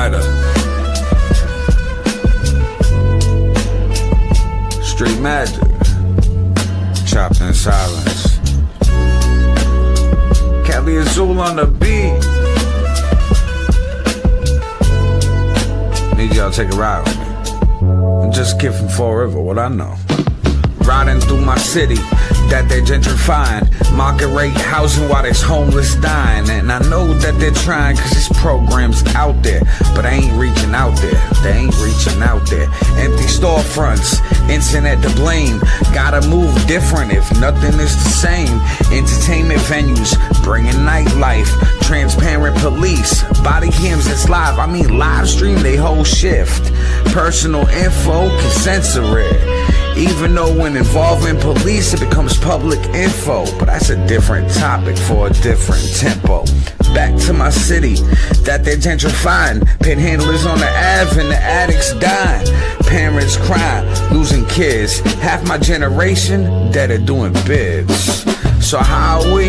all-nighter. Street magic, chopped in silence. Cali Azul on the beat. Need y'all to take a ride with me. I'm just a kid from Fall River, what I know. Riding through my city that they're gentrifying, market rate housing while there's homeless dying. And I know that they're trying cause this program's out there, but I ain't reaching out there, they ain't reaching out there. Empty storefronts, internet to blame, gotta move different if nothing is the same. Entertainment venues, bringing nightlife, transparent police, body cams that's live, I mean live stream they whole shift. Personal info can censor it, even though when involving police it becomes public info. But that's a different topic for a different tempo. Back to my city that they're gentrifying, panhandlers on the Ave and the addicts dying, parents crying, losing kids, half my generation dead are doing bids. So how are we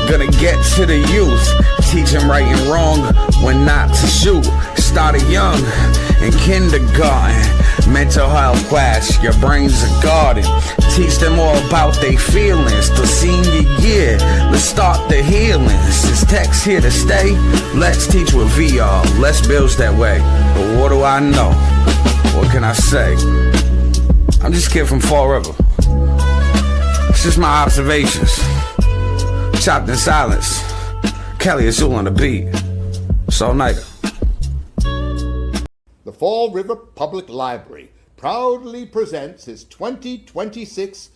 gonna get to the youth, teach them right and wrong when not to shoot? Started young in kindergarten, mental health class, your brain's a garden. Teach them all about their feelings till senior year, let's start the healing. Since tech's here to stay, let's teach with VR, less bills that way. But what do I know? What can I say? I'm just a kid from Fall River. It's just my observations, chopped in silence. Cali Azul on the beat. It's all-nighter. The Fall River Public Library proudly presents its 2026.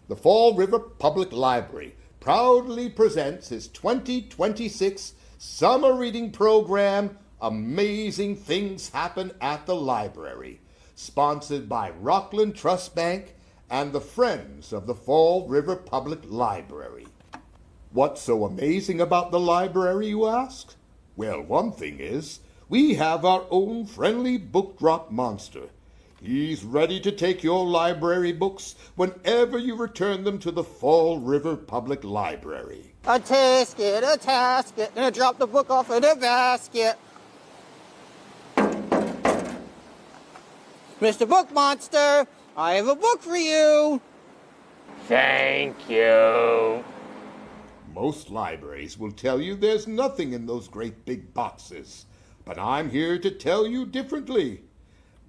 The Fall River Public Library proudly presents its 2026 summer reading program, Amazing Things Happen at the Library, sponsored by Rockland Trust Bank and the Friends of the Fall River Public Library. What's so amazing about the library, you ask? Well, one thing is, we have our own friendly book drop monster. He's ready to take your library books whenever you return them to the Fall River Public Library. A tasket, and I drop the book off in a basket. Mr. Book Monster, I have a book for you. Thank you. Most libraries will tell you there's nothing in those great big boxes, but I'm here to tell you differently.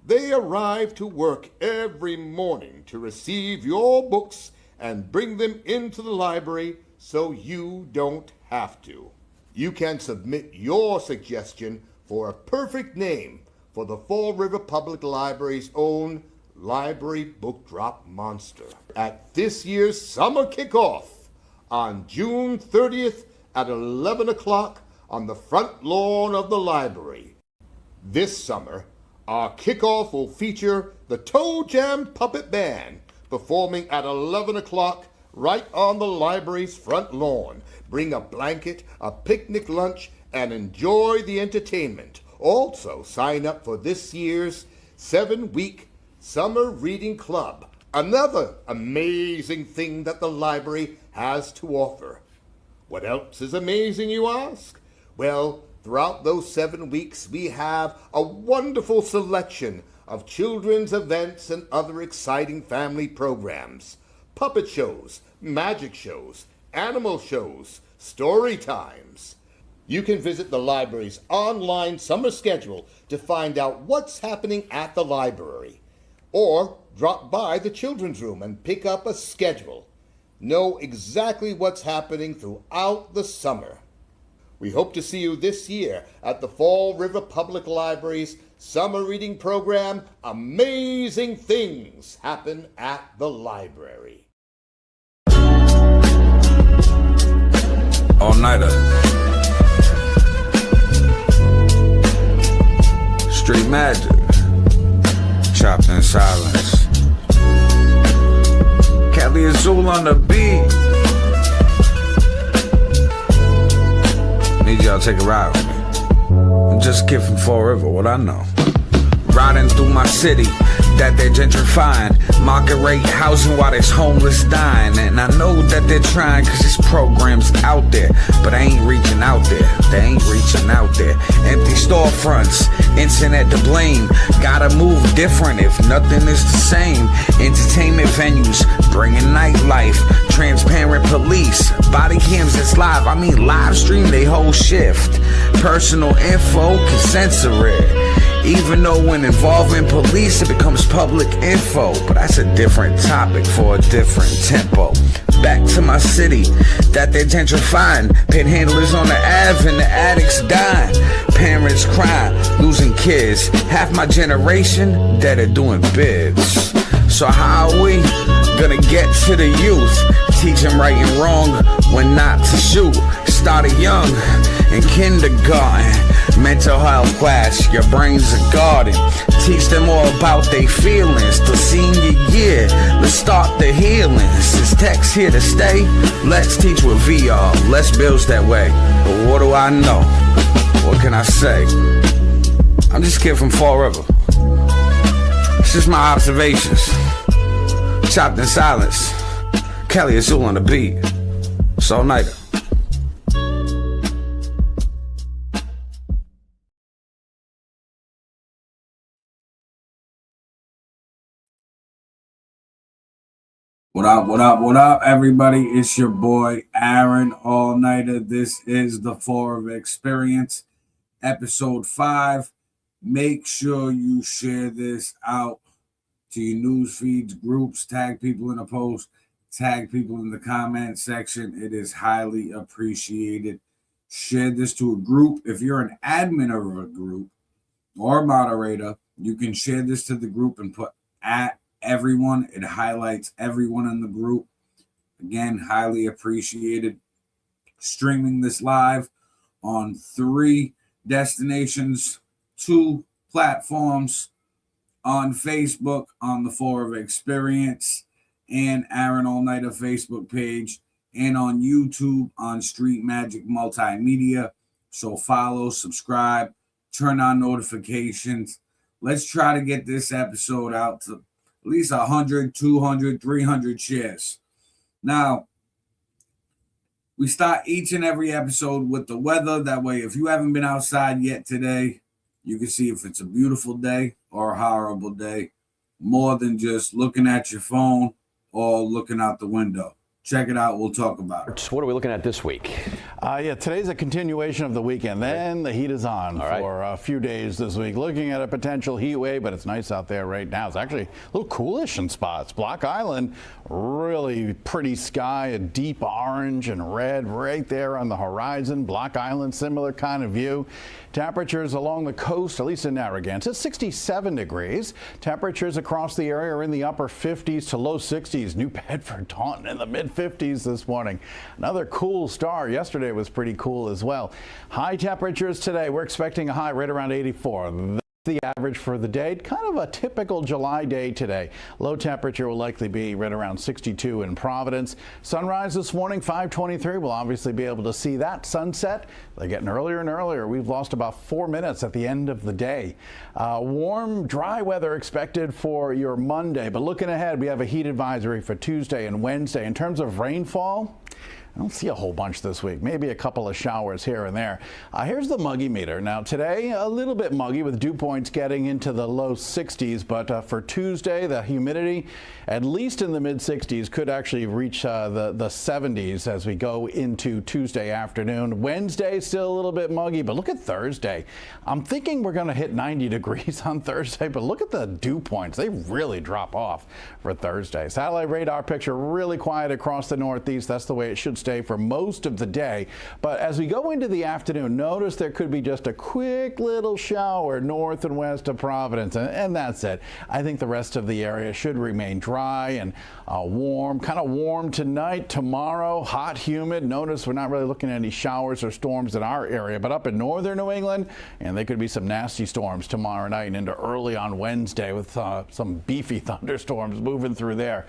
They arrive to work every morning to receive your books and bring them into the library so you don't have to. You can submit your suggestion for a perfect name for the Fall River Public Library's own Library Book Drop Monster at this year's summer kickoff on June 30th at 11 o'clock on the front lawn of the library. This summer, our kickoff will feature the Toe Jam Puppet Band performing at 11 o'clock right on the library's front lawn. Bring a blanket, a picnic lunch, and enjoy the entertainment. Also, sign up for this year's 7-week Summer Reading Club, another amazing thing that the library has to offer. What else is amazing, you ask? Well, throughout those 7 weeks, we have a wonderful selection of children's events and other exciting family programs. Puppet shows, magic shows, animal shows, story times. You can visit the library's online summer schedule to find out what's happening at the library. Or drop by the children's room and pick up a schedule. Know exactly what's happening throughout the summer. We hope to see you this year at the Fall River Public Library's summer reading program, Amazing Things Happen at the Library. All-nighter. Street magic, chopped in silence. Cali Azul on the beat. Need y'all to take a ride with me. I'm just a kid from Fall River, what I know. riding through my city that they're gentrifying. Market rate housing while there's homeless dying. And I know that they're trying cause this program's out there, but I ain't reaching out there. They ain't reaching out there. Empty storefronts, internet to blame. Gotta move different if nothing is the same. Entertainment venues, bringing nightlife. Transparent police, body cams that's live. I mean live stream they whole shift. Personal info can censor it. Even though when involving police it becomes public info. But that's a different topic for a different tempo. Back to my city that they're gentrifying. Panhandlers on the Ave and the addicts dying. Parents crying, losing kids. Half my generation that are doing bids. So how are we gonna get to the youth? Teach them right and wrong when not to shoot. Started young in kindergarten. Mental health class, your brain's a garden. Teach them all about their feelings. The senior year, let's start the healings. Is text here to stay? Let's teach with VR, less bills that way. But what do I know? What can I say? I'm just a kid from Fall River. It's just my observations. Chopped in silence. Kelly Azul on the beat. Soul Nighter. What up, everybody? It's your boy, Aaron All-Nighter. This is the Four Experience, episode 5. Make sure you share this out to your news feeds, groups, tag people in a post, tag people in the comment section. It is highly appreciated. Share this to a group. If you're an admin of a group or a moderator, you can share this to the group and put at everyone. It highlights everyone in the group. Again, highly appreciated. Streaming this live on 3 destinations, 2 platforms, on Facebook, on the Four Experience and Aaron All-Nighter Facebook page, and on YouTube on Street Magic Multimedia. So follow, subscribe, turn on notifications. Let's try to get this episode out to at least 100, 200, 300 shares. Now, we start each and every episode with the weather. That way, if you haven't been outside yet today, you can see if it's a beautiful day or a horrible day, more than just looking at your phone or looking out the window. Check it out. We'll talk about it. What are we looking at this week? Yeah, today's a continuation of the weekend. Then the heat is on for a few days this week. Looking at a potential heat wave, but it's nice out there right now. It's actually a little coolish in spots. Block Island, really pretty sky, a deep orange and red right there on the horizon. Block Island, similar kind of view. Temperatures along the coast, at least in Narragansett, 67 degrees. Temperatures across the area are in the upper 50s to low 60s. New Bedford, Taunton in the mid-50s this morning. Another cool start. Yesterday was pretty cool as well. High temperatures today. We're expecting a high right around 84. The average for the day, kind of a typical July day today. Low temperature will likely be right around 62 in Providence. Sunrise this morning, 5:23. We'll obviously be able to see that sunset. They're getting earlier and earlier. We've lost about 4 minutes at the end of the day. Warm, dry weather expected for your Monday, but looking ahead, we have a heat advisory for Tuesday and Wednesday. In terms of rainfall, I don't see a whole bunch this week, maybe a couple of showers here and there. Here's the muggy meter. Now today, a little bit muggy with dew points getting into the low 60s, but for Tuesday, the humidity, at least in the mid 60s, could actually reach the 70s as we go into Tuesday afternoon. Wednesday, still a little bit muggy, but look at Thursday. I'm thinking we're going to hit 90 degrees on Thursday, but look at the dew points. They really drop off for Thursday. Satellite radar picture really quiet across the Northeast. That's the way it should stay for most of the day. But as we go into the afternoon, notice there could be just a quick little shower north and west of Providence, and that's it. I think the rest of the area should remain dry and warm, kind of warm tonight. Tomorrow, hot, humid. Notice we're not really looking at any showers or storms in our area, but up in northern New England, and there could be some nasty storms tomorrow night and into early on Wednesday with some beefy thunderstorms moving through there.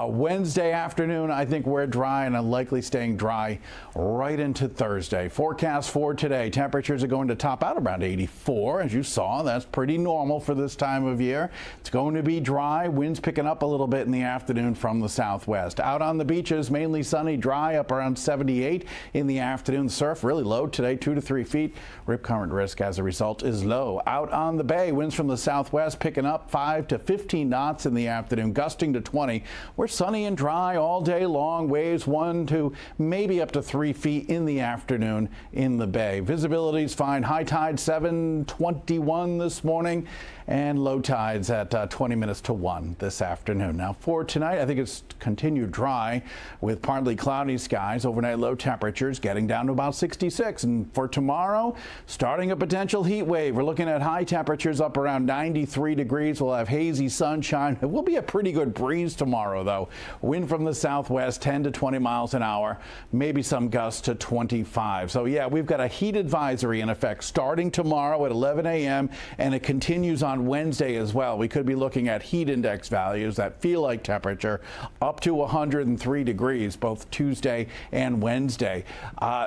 Wednesday afternoon, I think we're dry and I'll likely stay staying dry right into Thursday. Forecast for today, temperatures are going to top out around 84. As you saw, that's pretty normal for this time of year. It's going to be dry, winds picking up a little bit in the afternoon from the southwest. Out on the beaches, mainly sunny, dry, up around 78 in the afternoon. Surf really low today, 2 to 3 feet. Rip current risk as a result is low. Out on the bay, winds from the southwest picking up 5 to 15 knots in the afternoon, gusting to 20. We're sunny and dry all day long. Waves 1 to maybe up to 3 feet in the afternoon in the bay. Visibility's fine. High tide 7:21 this morning, and low tides at 20 minutes to 1 this afternoon. Now for tonight, I think it's continued dry with partly cloudy skies. Overnight low temperatures getting down to about 66. And for tomorrow, starting a potential heat wave. We're looking at high temperatures up around 93 degrees. We'll have hazy sunshine. It will be a pretty good breeze tomorrow, though. Wind from the southwest, 10 to 20 miles an hour, maybe some gusts to 25. So yeah, we've got a heat advisory in effect starting tomorrow at 11 a.m. and it continues on Wednesday as well. We could be looking at heat index values that feel like temperature up to 103 degrees both Tuesday and Wednesday.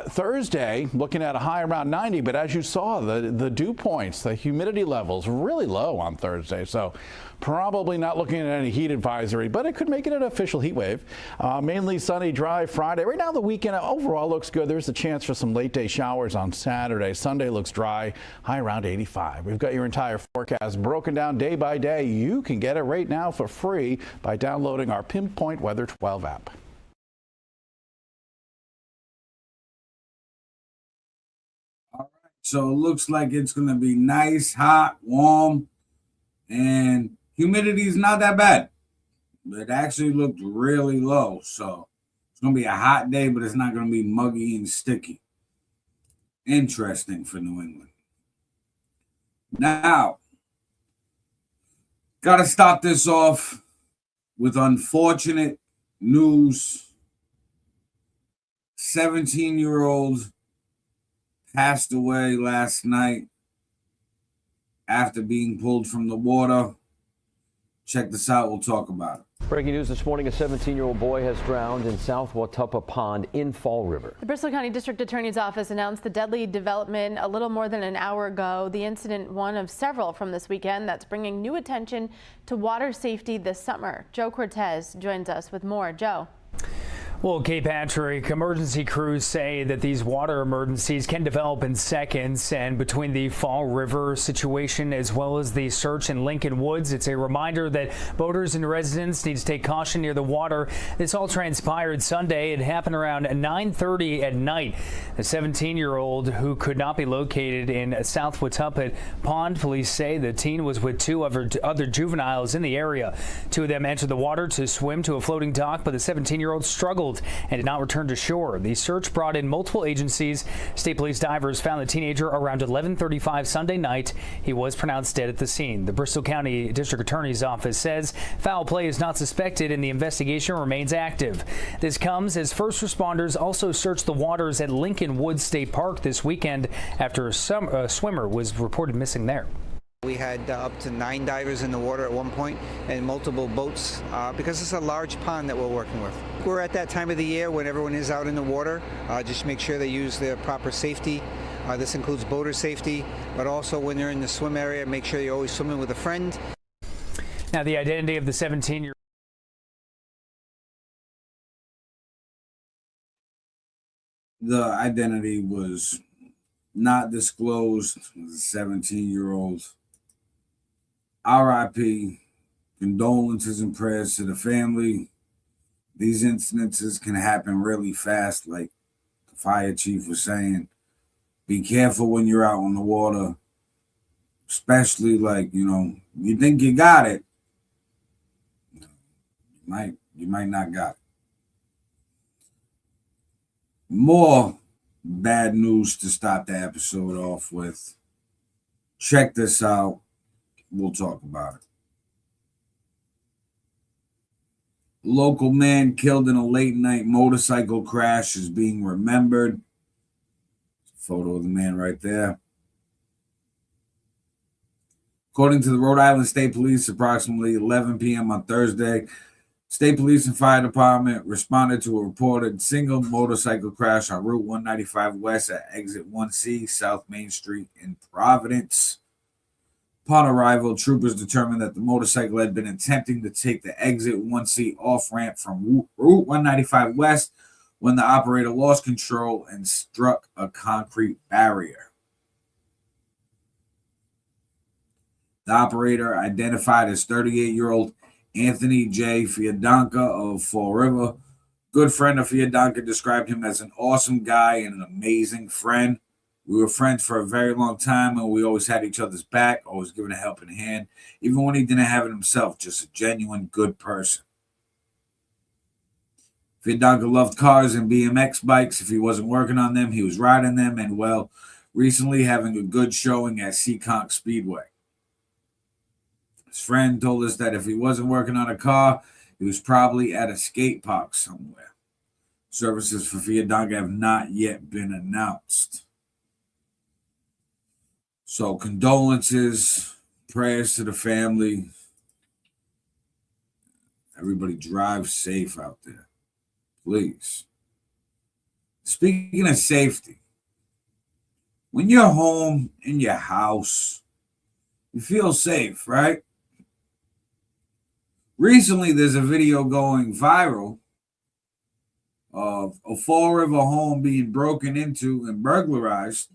Thursday, looking at a high around 90, but as you saw, the dew points, the humidity levels really low on Thursday. So probably not looking at any heat advisory, but it could make it an official heat wave. Mainly sunny, dry Friday. Right now the weekend overall looks good. There's a chance for some late day showers on Saturday. Sunday looks dry, high around 85. We've got your entire forecast broken down day by day. You can get it right now for free by downloading our Pinpoint Weather 12 app. So it looks like it's going to be nice, hot, warm, and humidity is not that bad. It actually looked really low. So it's going to be a hot day, but it's not going to be muggy and sticky. Interesting for New England. Now, got to start this off with unfortunate news. 17-year-old passed away last night after being pulled from the water. Check this out. We'll talk about it. Breaking news this morning, a 17-year-old boy has drowned in South Watuppa Pond in Fall River. The Bristol County District Attorney's Office announced the deadly development a little more than an hour ago. The incident, one of several from this weekend, that's bringing new attention to water safety this summer. Joe Cortez joins us with more. Joe. Well, Kay Patrick, emergency crews say that these water emergencies can develop in seconds, and between the Fall River situation as well as the search in Lincoln Woods, it's a reminder that boaters and residents need to take caution near the water. This all transpired Sunday. It happened around 9:30 at night. A 17-year-old who could not be located in South Watuppa Pond. Police say the teen was with two other juveniles in the area. Two of them entered the water to swim to a floating dock, but the 17-year-old struggled and did not return to shore. The search brought in multiple agencies. State police divers found the teenager around 11:35 Sunday night. He was pronounced dead at the scene. The Bristol County District Attorney's Office says foul play is not suspected and the investigation remains active. This comes as first responders also searched the waters at Lincoln Woods State Park this weekend after a swimmer was reported missing there. We had up to 9 divers in the water at one point and multiple boats because it's a large pond that we're working with. We're at that time of the year when everyone is out in the water. Just make sure they use their proper safety. This includes boater safety, but also when they're in the swim area, make sure you're always swimming with a friend. Now, the identity of the 17-year-old. The identity was not disclosed. It was a 17-year-old. RIP, condolences and prayers to the family. These incidences can happen really fast, like the fire chief was saying. Be careful when you're out on the water, especially like, you think you got it. You might not got it. More bad news to start the episode off with. Check this out. We'll talk about it. Local man killed in a late night motorcycle crash is being remembered. Photo of the man right there. According to the Rhode Island State Police, approximately 11 p.m. on Thursday, State Police and Fire Department responded to a reported single motorcycle crash on Route 195 West at exit 1C, South Main Street in Providence. Upon arrival, troopers determined that the motorcycle had been attempting to take the exit 1C off-ramp from Route 195 West when the operator lost control and struck a concrete barrier. The operator, identified as 38-year-old Anthony J. Fiadanca of Fall River, good friend of Fiadanca, described him as an awesome guy and an amazing friend. We were friends for a very long time, and we always had each other's back, always giving a helping hand, even when he didn't have it himself, just a genuine good person. Fiadanca loved cars and BMX bikes. If he wasn't working on them, he was riding them, and, well, recently having a good showing at Seekonk Speedway. His friend told us that if he wasn't working on a car, he was probably at a skate park somewhere. Services for Fiadanca have not yet been announced. So condolences, prayers to the family. Everybody drive safe out there, please. Speaking of safety, when you're home in your house, you feel safe, right? Recently, there's a video going viral of a Fall River home being broken into and burglarized.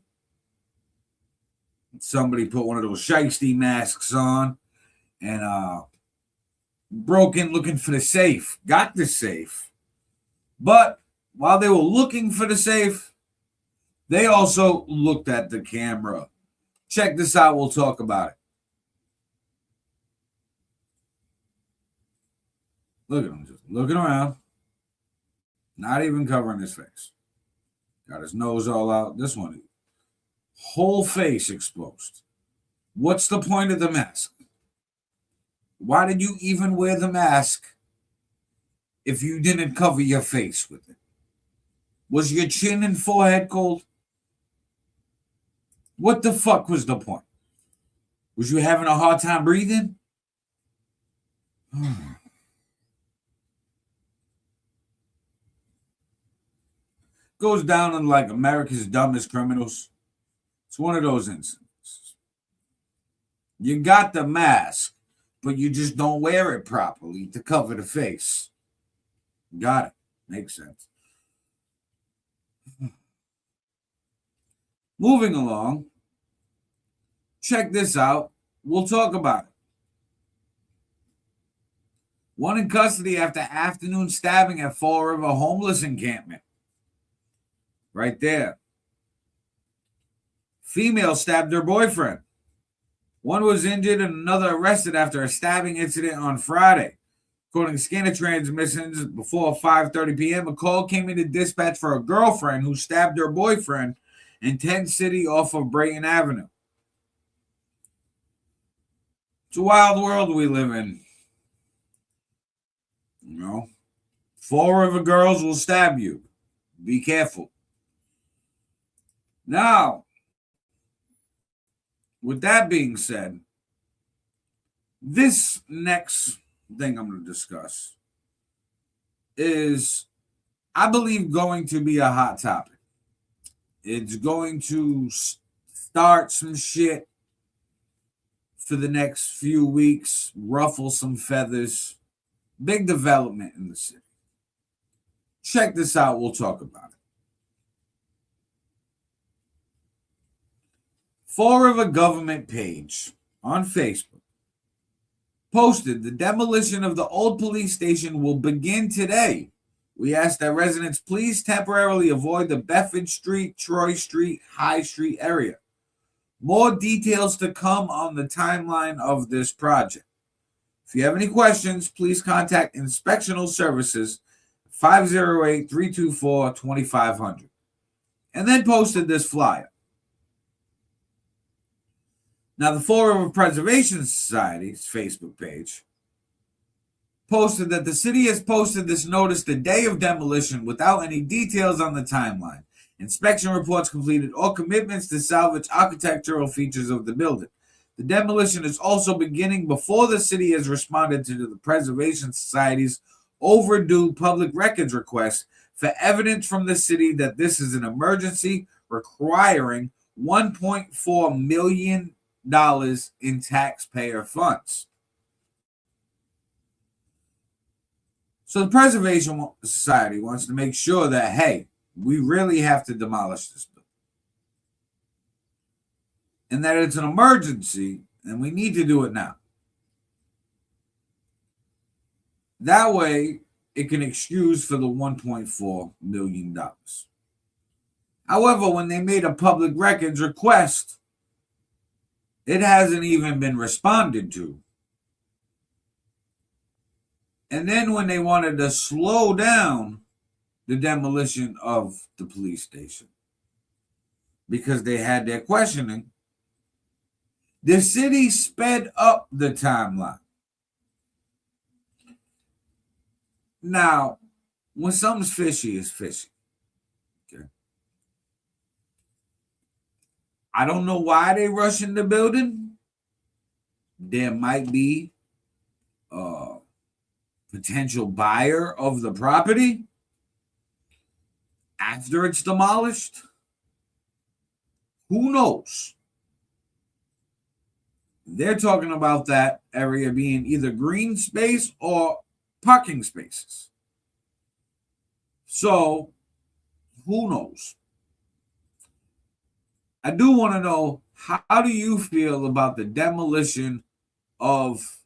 Somebody put one of those shiesty masks on and broke in looking for the safe, got the safe. But while they were looking for the safe, they also looked at the camera. Check this out. We'll talk about it. Look at him, just looking around. Not even covering his face. Got his nose all out. This one, whole face exposed. What's the point of the mask? Why did you even wear the mask if you didn't cover your face with it? Was your chin and forehead cold? What the fuck was the point? Was you having a hard time breathing? Goes down in like America's Dumbest Criminals. It's one of those incidents. You got the mask, but you just don't wear it properly to cover the face. Got it. Makes sense. Moving along. Check this out. We'll talk about it. One in custody after afternoon stabbing at Fall River homeless encampment. Right there. Female stabbed her boyfriend. One was injured and another arrested after a stabbing incident on Friday. According to scanner transmissions, before 5:30 p.m., a call came into dispatch for a girlfriend who stabbed her boyfriend in Tent City off of Brayton Avenue. It's a wild world we live in. You know, Fall River girls will stab you. Be careful. Now, with that being said, this next thing I'm going to discuss is, I believe, going to be a hot topic. It's going to start some shit for the next few weeks, ruffle some feathers. Big development in the city. Check this out. We'll talk about it. Fall River government page on Facebook posted the demolition of the old police station will begin today. We ask that residents please temporarily avoid the Bedford Street, Troy Street, High Street area. More details to come on the timeline of this project. If you have any questions, please contact Inspectional Services 508-324-2500. And then posted this flyer. Now, the Fall River Preservation Society's Facebook page posted that the city has posted this notice the day of demolition without any details on the timeline. Inspection reports completed, or commitments to salvage architectural features of the building. The demolition is also beginning before the city has responded to the Preservation Society's overdue public records request for evidence from the city that this is an emergency requiring $1.4 million in taxpayer funds. So the Preservation Society wants to make sure that, hey, we really have to demolish this building. And that it's an emergency and we need to do it now. That way, it can excuse for the $1.4 million. However, when they made a public records request, it hasn't even been responded to. And then when they wanted to slow down the demolition of the police station, because they had their questioning, the city sped up the timeline. Now, when something's fishy, it's fishy. Okay. I don't know why they rushing the building. There might be a potential buyer of the property after it's demolished. Who knows? They're talking about that area being either green space or parking spaces. So, who knows? I do want to know, how do you feel about the demolition of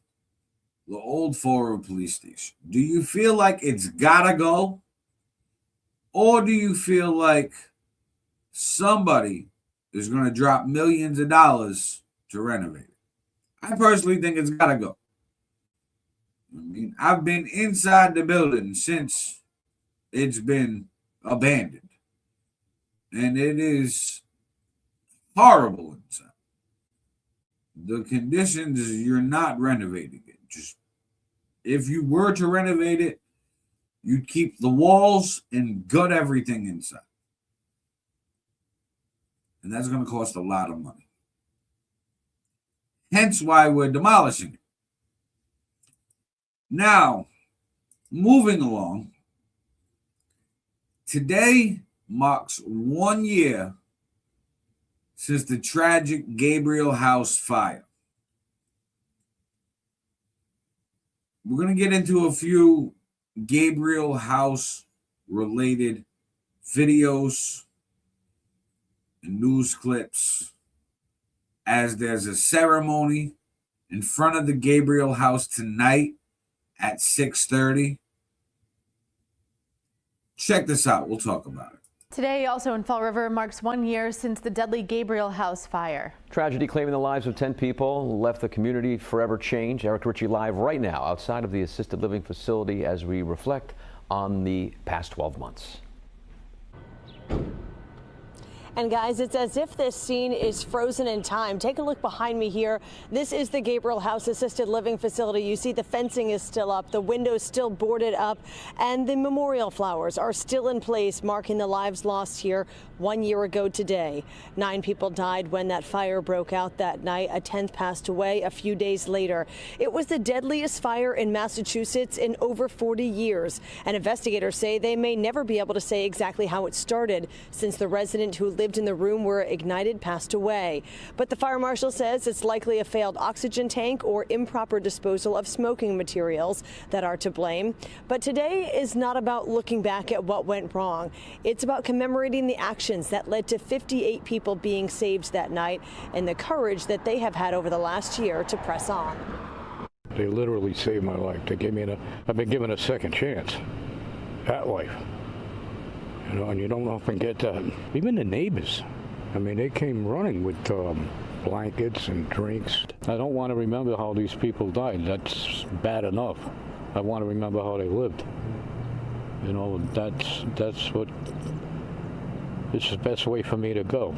the old Fall police station? Do you feel like it's gotta go? Or do you feel like somebody is going to drop millions of dollars to renovate it? I personally think it's gotta go. I mean, I've been inside the building since it's been abandoned. And it is horrible inside. The conditions, you're not renovating it. Just if you were to renovate it, you'd keep the walls and gut everything inside. And that's going to cost a lot of money. Hence why we're demolishing it. Now, moving along, today marks 1 year since the tragic Gabriel House fire. We're going to get into a few Gabriel House related videos and news clips, as there's a ceremony in front of the Gabriel House tonight at 6:30. Check this out. We'll talk about it. Today, also in Fall River, marks 1 year since the deadly Gabriel House fire. Tragedy claiming the lives of 10 people left the community forever changed. Eric Ritchie live right now outside of the assisted living facility as we reflect on the past 12 months. And guys, it's as if this scene is frozen in time. Take a look behind me here. This is the Gabriel House assisted living facility. You see the fencing is still up, the windows still boarded up, and the memorial flowers are still in place, marking the lives lost here 1 year ago today. 9 people died when that fire broke out that night. A 10th passed away a few days later. It was the deadliest fire in Massachusetts in over 40 years. And investigators say they may never be able to say exactly how it started, since the resident who lived in the room where it ignited passed away. But the fire marshal says it's likely a failed oxygen tank or improper disposal of smoking materials that are to blame. But today is not about looking back at what went wrong. It's about commemorating the actions that led to 58 people being saved that night and the courage that they have had over the last year to press on. They literally saved my life. They gave me I've been given a second chance at life. You know, and you don't often get that. Even the neighbors, I mean, they came running with blankets and drinks. I don't want to remember how these people died. That's bad enough. I want to remember how they lived. You know, that's what, it's the best way for me to go.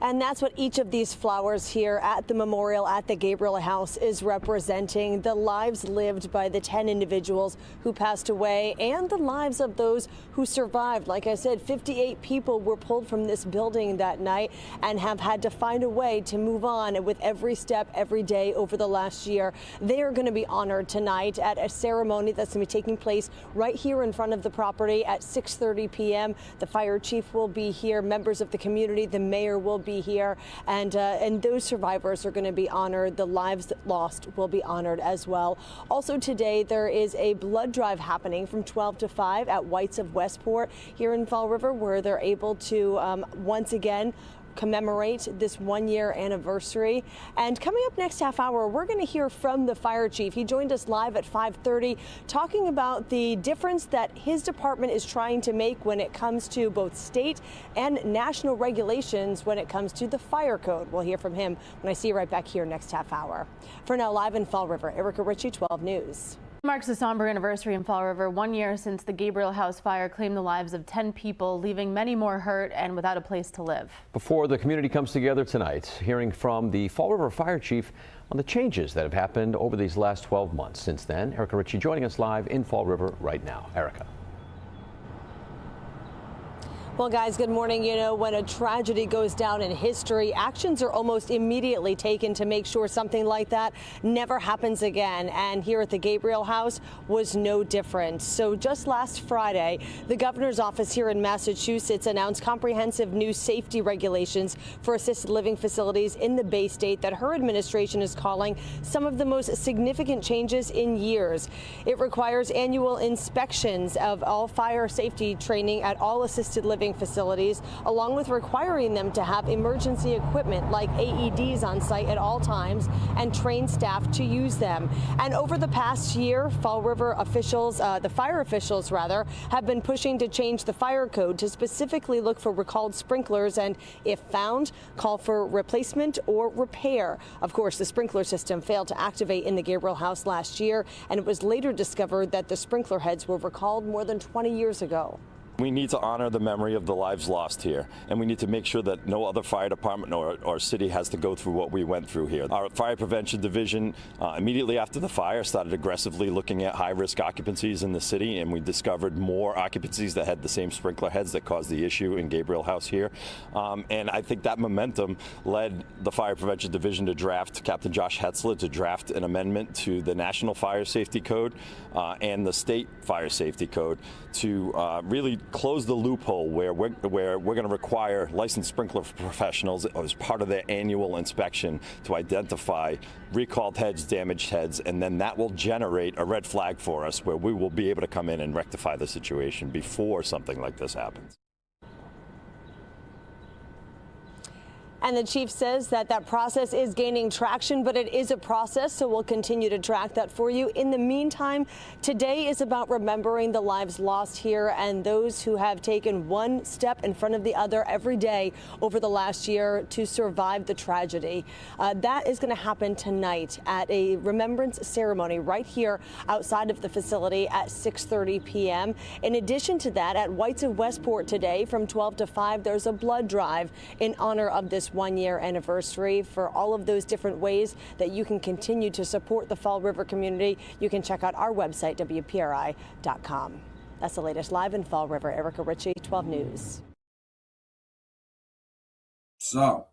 And that's what each of these flowers here at the memorial at the Gabriel House is representing: the lives lived by the 10 individuals who passed away and the lives of those who survived. Like I said, 58 people were pulled from this building that night and have had to find a way to move on with every step, every day over the last year. They are going to be honored tonight at a ceremony that's going to be taking place right here in front of the property at 6:30 p.m. The fire chief will be here, members of the community, the mayor will be here, and those survivors are going to be honored. The lives lost will be honored as well. Also today, there is a blood drive happening from 12 to 5 at Whites of Westport here in Fall River, where they're able to once again commemorate this 1-year anniversary. And coming up next half hour, we're going to hear from the fire chief. He joined us live at 5:30 talking about the difference that his department is trying to make when it comes to both state and national regulations when it comes to the fire code. We'll hear from him when I see you right back here next half hour. For now, live in Fall River, Erica Ritchie, 12 News. Marks a somber anniversary in Fall River, 1 year since the Gabriel House fire claimed the lives of 10 people, leaving many more hurt and without a place to live. Before the community comes together tonight, hearing from the Fall River Fire Chief on the changes that have happened over these last 12 months. Since then, Erica Ritchie joining us live in Fall River right now. Erica. Well, guys, good morning. You know, when a tragedy goes down in history, actions are almost immediately taken to make sure something like that never happens again. And here at the Gabriel House was no different. So just last Friday, the governor's office here in Massachusetts announced comprehensive new safety regulations for assisted living facilities in the Bay State that her administration is calling some of the most significant changes in years. It requires annual inspections of all fire safety training at all assisted living facilities, along with requiring them to have emergency equipment like AEDs on site at all times and train staff to use them. And over the past year, Fall River officials, the fire officials rather, have been pushing to change the fire code to specifically look for recalled sprinklers and, if found, call for replacement or repair. Of course, the sprinkler system failed to activate in the Gabriel House last year, and it was later discovered that the sprinkler heads were recalled more than 20 years ago. We need to honor the memory of the lives lost here, and we need to make sure that no other fire department or city has to go through what we went through here. Our fire prevention division, immediately after the fire, started aggressively looking at high-risk occupancies in the city, and we discovered more occupancies that had the same sprinkler heads that caused the issue in Gabriel House here. And I think that momentum led the fire prevention division to draft, Captain Josh Hetzler, to draft an amendment to the National Fire Safety Code and the State Fire Safety Code to really close the loophole where we're going to require licensed sprinkler professionals as part of their annual inspection to identify recalled heads, damaged heads, and then that will generate a red flag for us where we will be able to come in and rectify the situation before something like this happens. And the chief says that that process is gaining traction, but it is a process, so we'll continue to track that for you. In the meantime, today is about remembering the lives lost here and those who have taken one step in front of the other every day over the last year to survive the tragedy. That is going to happen tonight at a remembrance ceremony right here outside of the facility at 6:30 p.m. In addition to that, at Whites of Westport today from 12 to 5, there's a blood drive in honor of this 1-year anniversary. For all of those different ways that you can continue to support the Fall River community, you can check out our website, WPRI.com. That's the latest live in Fall River. Erica Ritchie, 12 News. So,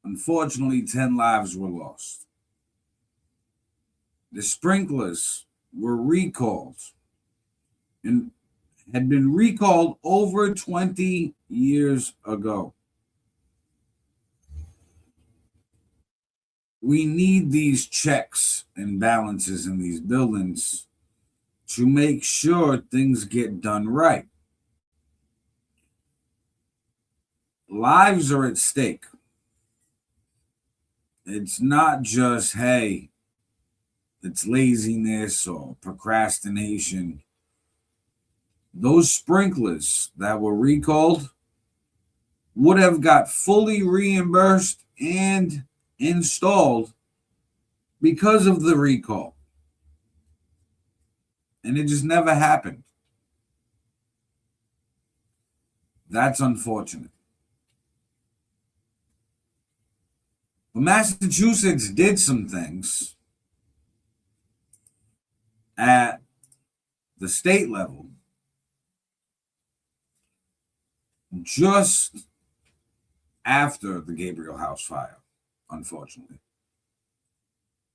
unfortunately, 10 lives were lost. The sprinklers were recalled and had been recalled over 20 years ago. We need these checks and balances in these buildings to make sure things get done right. Lives are at stake. It's not just, hey, it's laziness or procrastination. Those sprinklers that were recalled would have got fully reimbursed and installed because of the recall. And it just never happened. That's unfortunate. But Massachusetts did some things at the state level just after the Gabriel House fire, unfortunately.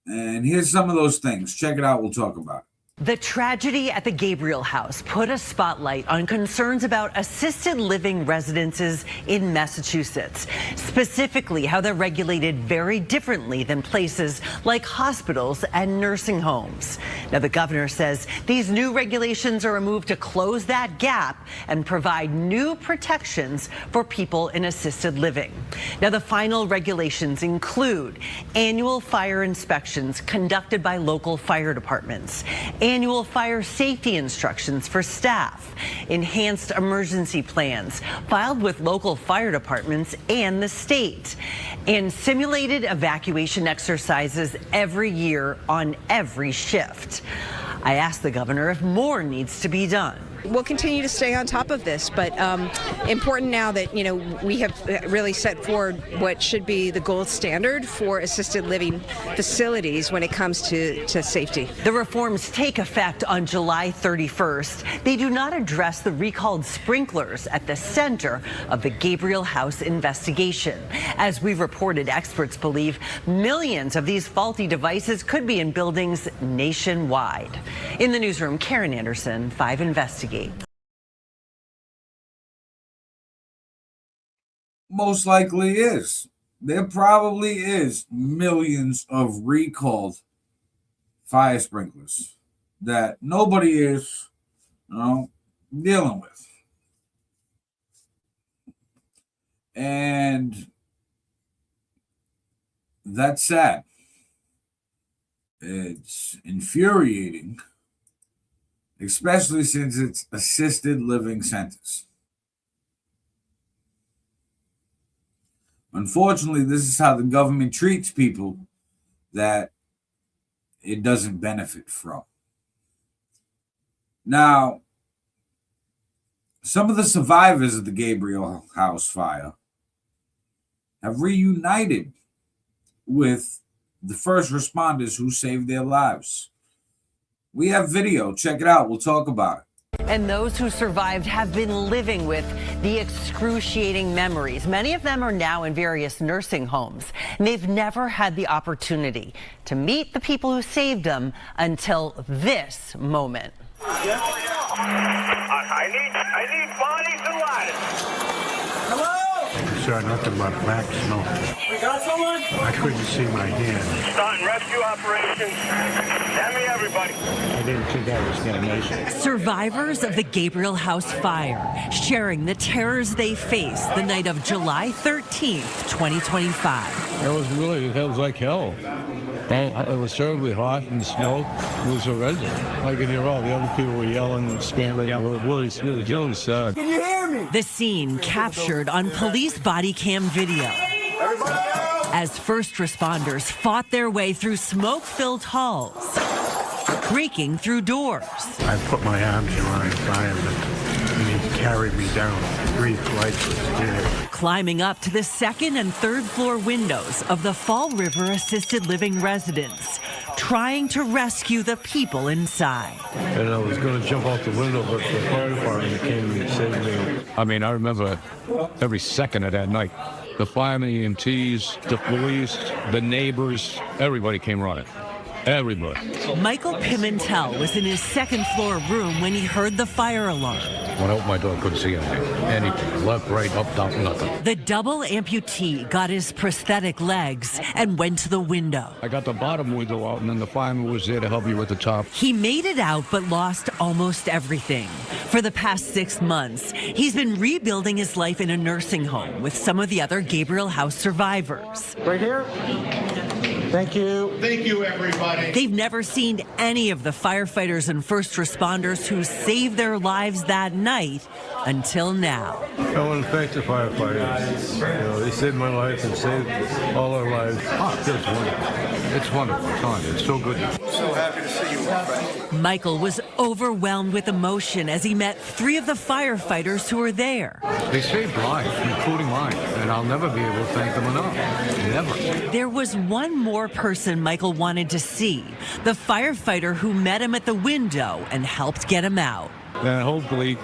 And here's some of those things. Check it out. We'll talk about it. The tragedy at the Gabriel House put a spotlight on concerns about assisted living residences in Massachusetts, specifically how they're regulated very differently than places like hospitals and nursing homes. Now, the governor says these new regulations are a move to close that gap and provide new protections for people in assisted living. Now, the final regulations include annual fire inspections conducted by local fire departments, annual fire safety instructions for staff, enhanced emergency plans filed with local fire departments and the state, and simulated evacuation exercises every year on every shift. I asked the governor if more needs to be done. We'll continue to stay on top of this, but important now that, we have really set forward what should be the gold standard for assisted living facilities when it comes to safety. The reforms take effect on July 31st. They do not address the recalled sprinklers at the center of the Gabriel House investigation. As we've reported, experts believe millions of these faulty devices could be in buildings nationwide. In the newsroom, Karen Anderson, 5 Investigate. Most likely is. There probably is millions of recalled fire sprinklers that nobody is, dealing with. And that's sad. It's infuriating, especially since it's assisted living centers. Unfortunately, this is how the government treats people that it doesn't benefit from. Now, some of the survivors of the Gabriel House fire have reunited with the first responders who saved their lives. We have video. Check it out. We'll talk about it. And those who survived have been living with the excruciating memories. Many of them are now in various nursing homes, and they've never had the opportunity to meet the people who saved them until this moment. I need bodies and ladders. Hello? Sir, nothing but black smoke. We got someone? I couldn't see my hand. Starting rescue operations. Send me everybody. I didn't think I was going to make it. Survivors of the Gabriel House fire sharing the terrors they faced the night of July 13th, 2025. It was like hell. It was terribly hot and snow. It was horrendous. I could hear all the other people were yelling and screaming. It was really sad. Can you hear me? The scene captured on police body cam video. As first responders fought their way through smoke-filled halls, breaking through doors. I put my arms around the fireman, and he carried me down 3 flights of stairs. Climbing up to the 2nd and 3rd floor windows of the Fall River assisted living residence, trying to rescue the people inside. And I was going to jump out the window, but the fire department came and saved me. I mean, I remember every second of that night. The firemen, the EMTs, the police, the neighbors, everybody came running. Everybody. Michael Pimentel was in his 2nd floor room when he heard the fire alarm. When I opened my door, I couldn't see anything. Left, right, up, down, nothing. The double amputee got his prosthetic legs and went to the window. I got the bottom window out, and then the fireman was there to help you with the top. He made it out, but lost almost everything. For the past 6 months, he's been rebuilding his life in a nursing home with some of the other Gabriel House survivors. Right here. Thank you. Thank you, everybody. They've never seen any of the firefighters and first responders who saved their lives that night until now. I want to thank the firefighters. They saved my life and saved all our lives. It's wonderful. It's wonderful. It's so good. So happy to see you Michael was overwhelmed with emotion as he met 3 of the firefighters who were there. They saved lives, including mine, and I'll never be able to thank them enough. Never. There was one more person Michael wanted to see, the firefighter who met him at the window and helped get him out. And hopefully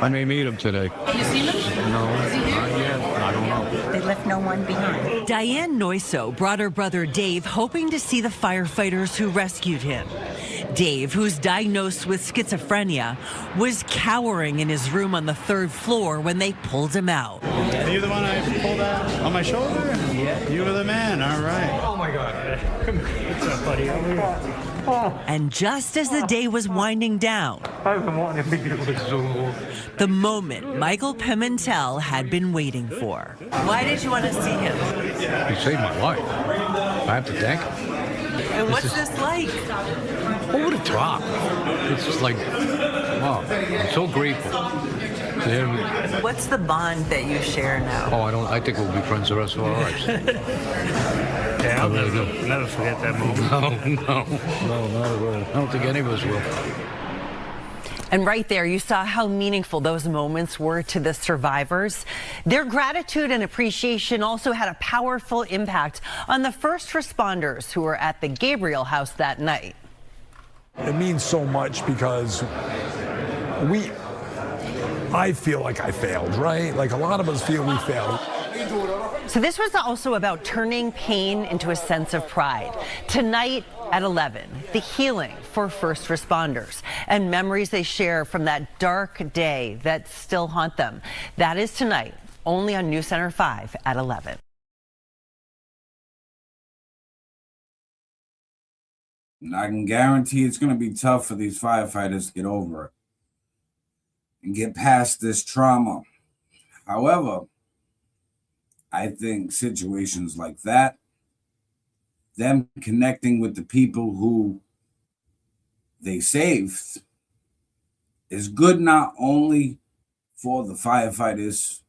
I may meet him today. You seen him? No, not yet. I don't know. They left no one behind. Diane Noiso brought her brother Dave, hoping to see the firefighters who rescued him. Dave, who's diagnosed with schizophrenia, was cowering in his room on the 3rd floor when they pulled him out. Are you the one I pulled out on my shoulder? Yeah. You were the man, all right. Oh my God. What's up, buddy? And just as the day was winding down, I've been wanting to meet him so long. the moment Michael Pimentel had been waiting for. Why did you want to see him? He saved my life. I have to thank him. And what's this like? Over the top. It's just like, wow, I'm so grateful to him. What's the bond that you share now? Oh, I think we'll be friends the rest of our lives. Yeah, I'll never forget that moment. No, not at all. I don't think any of us will. And right there, you saw how meaningful those moments were to the survivors. Their gratitude and appreciation also had a powerful impact on the first responders who were at the Gabriel House that night. It means so much because I feel like I failed, right? Like a lot of us feel we failed. So this was also about turning pain into a sense of pride. Tonight at 11, the healing for first responders and memories they share from that dark day that still haunt them. That is tonight, only on News Center 5 at 11. And I can guarantee it's going to be tough for these firefighters to get over it and get past this trauma. However, I think situations like that, them connecting with the people who they saved, is good not only for the firefighters,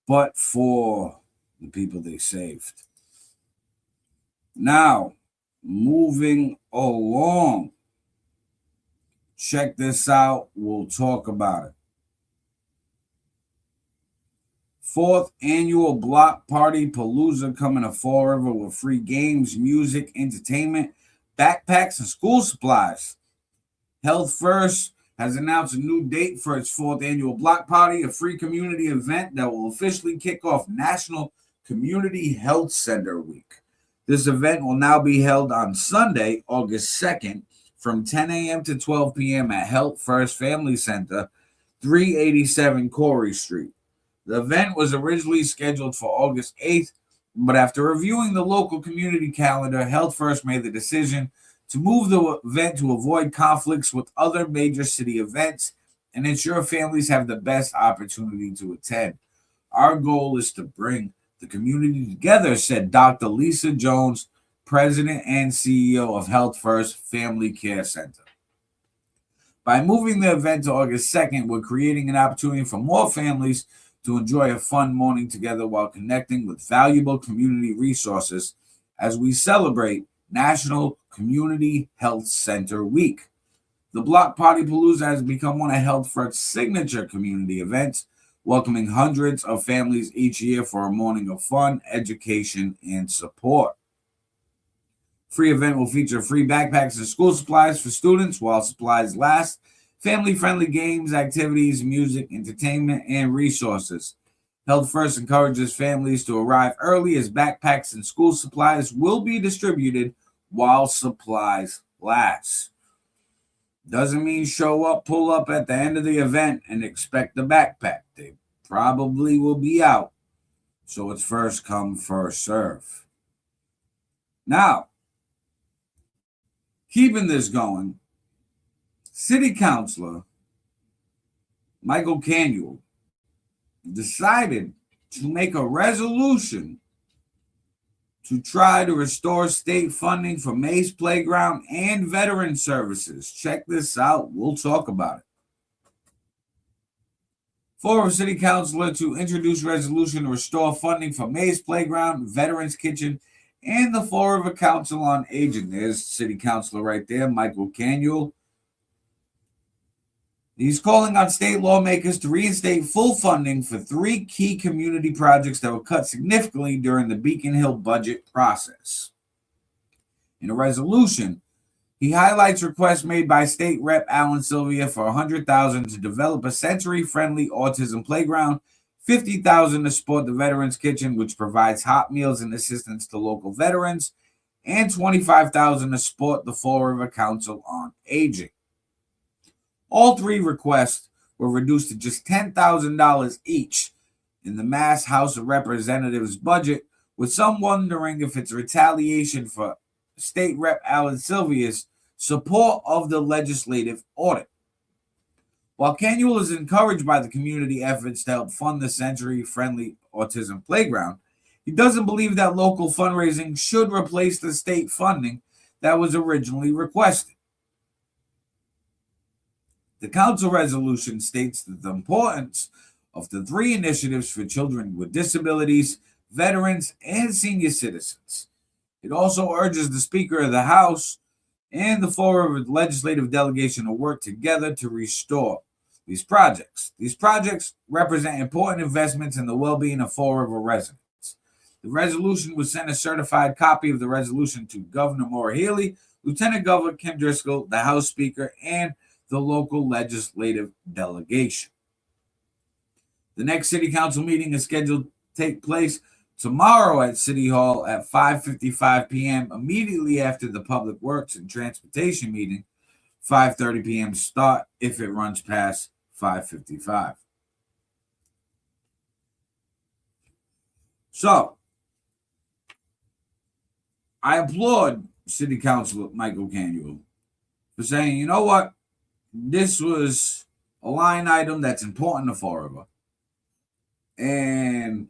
but for the people they saved. Now, moving along, check this out. We'll talk about it. 4th annual Block Party Palooza coming to Fall River with free games, music, entertainment, backpacks, and school supplies. Health First has announced a new date for its 4th annual Block Party, a free community event that will officially kick off National Community Health Center Week. This event will now be held on Sunday, August 2nd, from 10 a.m. to 12 p.m. at Health First Family Center, 387 Corey Street. The event was originally scheduled for August 8th, but after reviewing the local community calendar, Health First made the decision to move the event to avoid conflicts with other major city events and ensure families have the best opportunity to attend. Our goal is to bring the community together, said Dr. Lisa Jones, President and CEO of Health First Family Care Center. By moving the event to August 2nd, we're creating an opportunity for more families to enjoy a fun morning together while connecting with valuable community resources as we celebrate National Community Health Center Week. The Block Party Palooza has become one of Health First's signature community events, welcoming hundreds of families each year for a morning of fun, education, and support. Free event will feature free backpacks and school supplies for students while supplies last, family-friendly games, activities, music, entertainment, and resources. Health First encourages families to arrive early as backpacks and school supplies will be distributed while supplies last. Doesn't mean show up, pull up at the end of the event and expect the backpack. They probably will be out. So it's first come, first serve. Now, keeping this going, City Councilor Michael Canuel decided to make a resolution to try to restore state funding for Maze Playground and veteran services. Check this out. We'll talk about it. For City Councilor to introduce resolution to restore funding for Maze Playground, Veterans Kitchen, and the Fall River Council on Aging. There's City Councilor right there, Michael Canuel. He's calling on state lawmakers to reinstate full funding for 3 key community projects that were cut significantly during the Beacon Hill budget process. In a resolution, he highlights requests made by State Rep Alan Sylvia for $100,000 to develop a sensory-friendly autism playground, $50,000 to support the Veterans Kitchen, which provides hot meals and assistance to local veterans, and $25,000 to support the Fall River Council on Aging. All 3 requests were reduced to just $10,000 each in the Mass House of Representatives budget, with some wondering if it's retaliation for State Rep Alan Sylvia's support of the legislative audit. While Canuel is encouraged by the community efforts to help fund the sensory-friendly autism playground, he doesn't believe that local fundraising should replace the state funding that was originally requested. The council resolution states that the importance of the 3 initiatives for children with disabilities, veterans, and senior citizens. It also urges the Speaker of the House and the Fall River legislative delegation to work together to restore these projects. These projects represent important investments in the well-being of Fall River residents. The resolution was sent a certified copy of the resolution to Governor Maura Healey, Lieutenant Governor Kim Driscoll, the House Speaker, and the local legislative delegation. The next City Council meeting is scheduled to take place tomorrow at City Hall at 5:55 p.m. immediately after the Public Works and Transportation meeting, 5:30 p.m. start if it runs past 5:55. So, I applaud City Councilor Michael Canuel for saying, you know what? This was a line item that's important to Fall River. And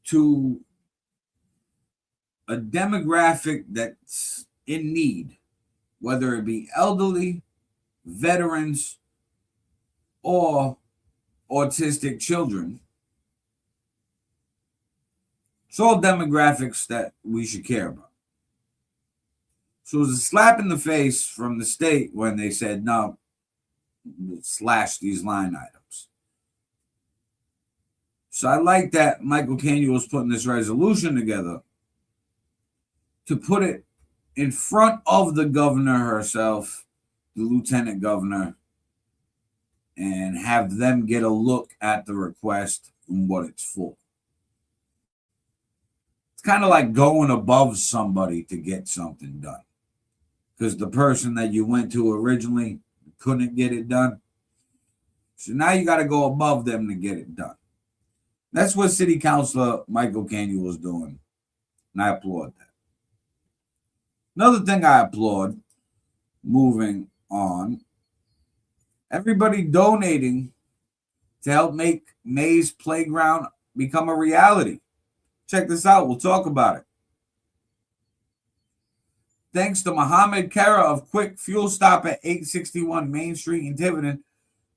to a demographic that's in need, whether it be elderly, veterans, or autistic children. It's all demographics that we should care about. So it was a slap in the face from the state when they said, no, slash these line items. So I like that Michael Canuel was putting this resolution together to put it in front of the governor herself, the lieutenant governor, and have them get a look at the request and what it's for. It's kind of like going above somebody to get something done, because the person that you went to originally couldn't get it done. So now you got to go above them to get it done. That's what City Councilor Michael Canuel was doing, and I applaud that. Another thing I applaud, moving on, everybody donating to help make Mays Playground become a reality. Check this out. We'll talk about it. Thanks to Mohammed Kara of Quick Fuel Stop at 861 Main Street in Tiverton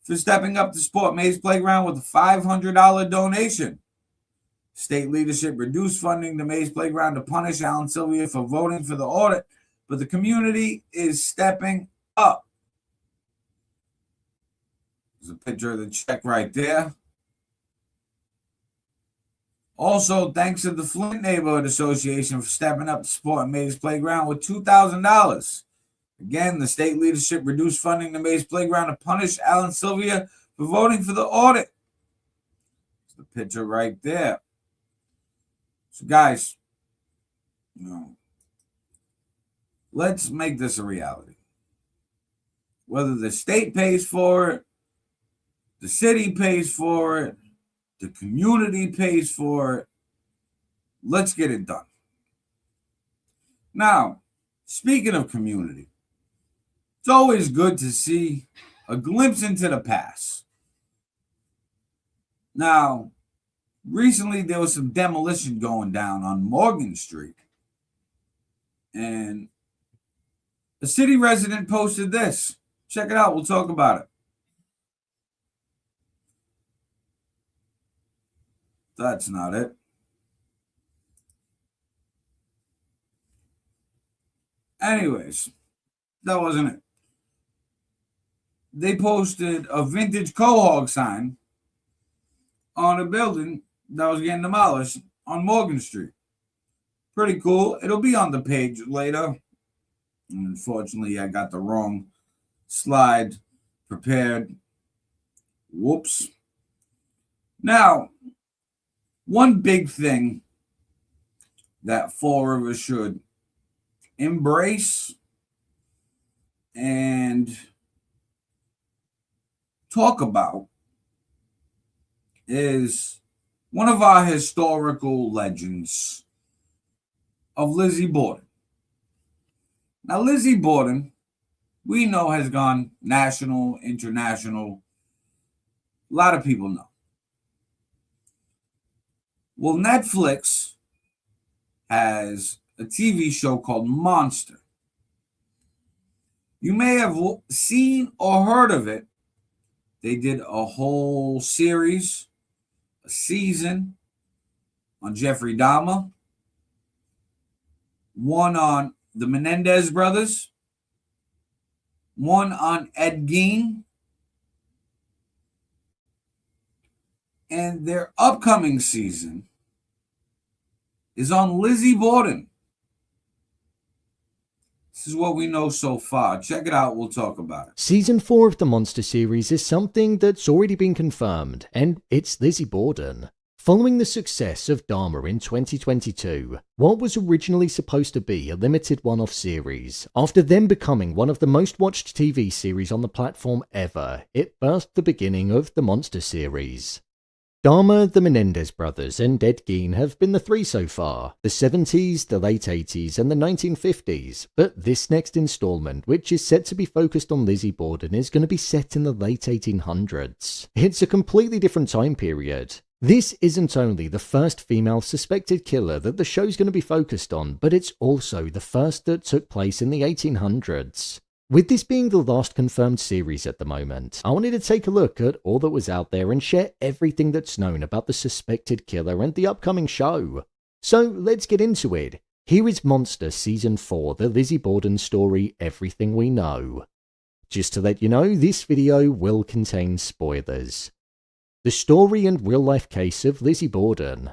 for stepping up to support Mays Playground with a $500 donation. State leadership reduced funding to Mays Playground to punish Alan Sylvia for voting for the audit, but the community is stepping up. There's a picture of the check right there. Also, thanks to the Flint Neighborhood Association for stepping up to support Mays Playground with $2,000. Again, the state leadership reduced funding to Mays Playground to punish Alan Sylvia for voting for the audit. There's the picture right there. So, guys, let's make this a reality. Whether the state pays for it, the city pays for it, the community pays for it, let's get it done. Now, speaking of community, it's always good to see a glimpse into the past. Now, recently there was some demolition going down on Morgan Street, and a city resident posted this. Check it out. We'll talk about it. That's not it. Anyways, that wasn't it. They posted a vintage Quahog sign on a building that was getting demolished on Morgan Street. Pretty cool. It'll be on the page later. Unfortunately, I got the wrong slide prepared. Whoops. Now, one big thing that Fall River should embrace and talk about is one of our historical legends of Lizzie Borden. Now, Lizzie Borden, we know, has gone national, international. A lot of people know. Well, Netflix has a TV show called Monster. You may have seen or heard of it. They did a whole series, a season on Jeffrey Dahmer, one on the Menendez brothers, one on Ed Gein, and their upcoming season is on Lizzie Borden. This is what we know so far. Check it out. We'll talk about it. Season 4 of the Monster series is something that's already been confirmed, and it's Lizzie Borden. Following the success of Dahmer in 2022, what was originally supposed to be a limited one-off series, after then becoming one of the most watched TV series on the platform ever, it birthed the beginning of the Monster series. Dahmer, the Menendez brothers, and Ed Gein have been the three so far, the 70s, the late 80s, and the 1950s, but this next installment, which is set to be focused on Lizzie Borden, is going to be set in the late 1800s. It's a completely different time period. This isn't only the first female suspected killer that the show's going to be focused on, but it's also the first that took place in the 1800s. With this being the last confirmed series at the moment, I wanted to take a look at all that was out there and share everything that's known about the suspected killer and the upcoming show. So let's get into it. Here is Monster Season 4, the Lizzie Borden story, Everything We Know. Just to let you know, this video will contain spoilers. The story and real-life case of Lizzie Borden.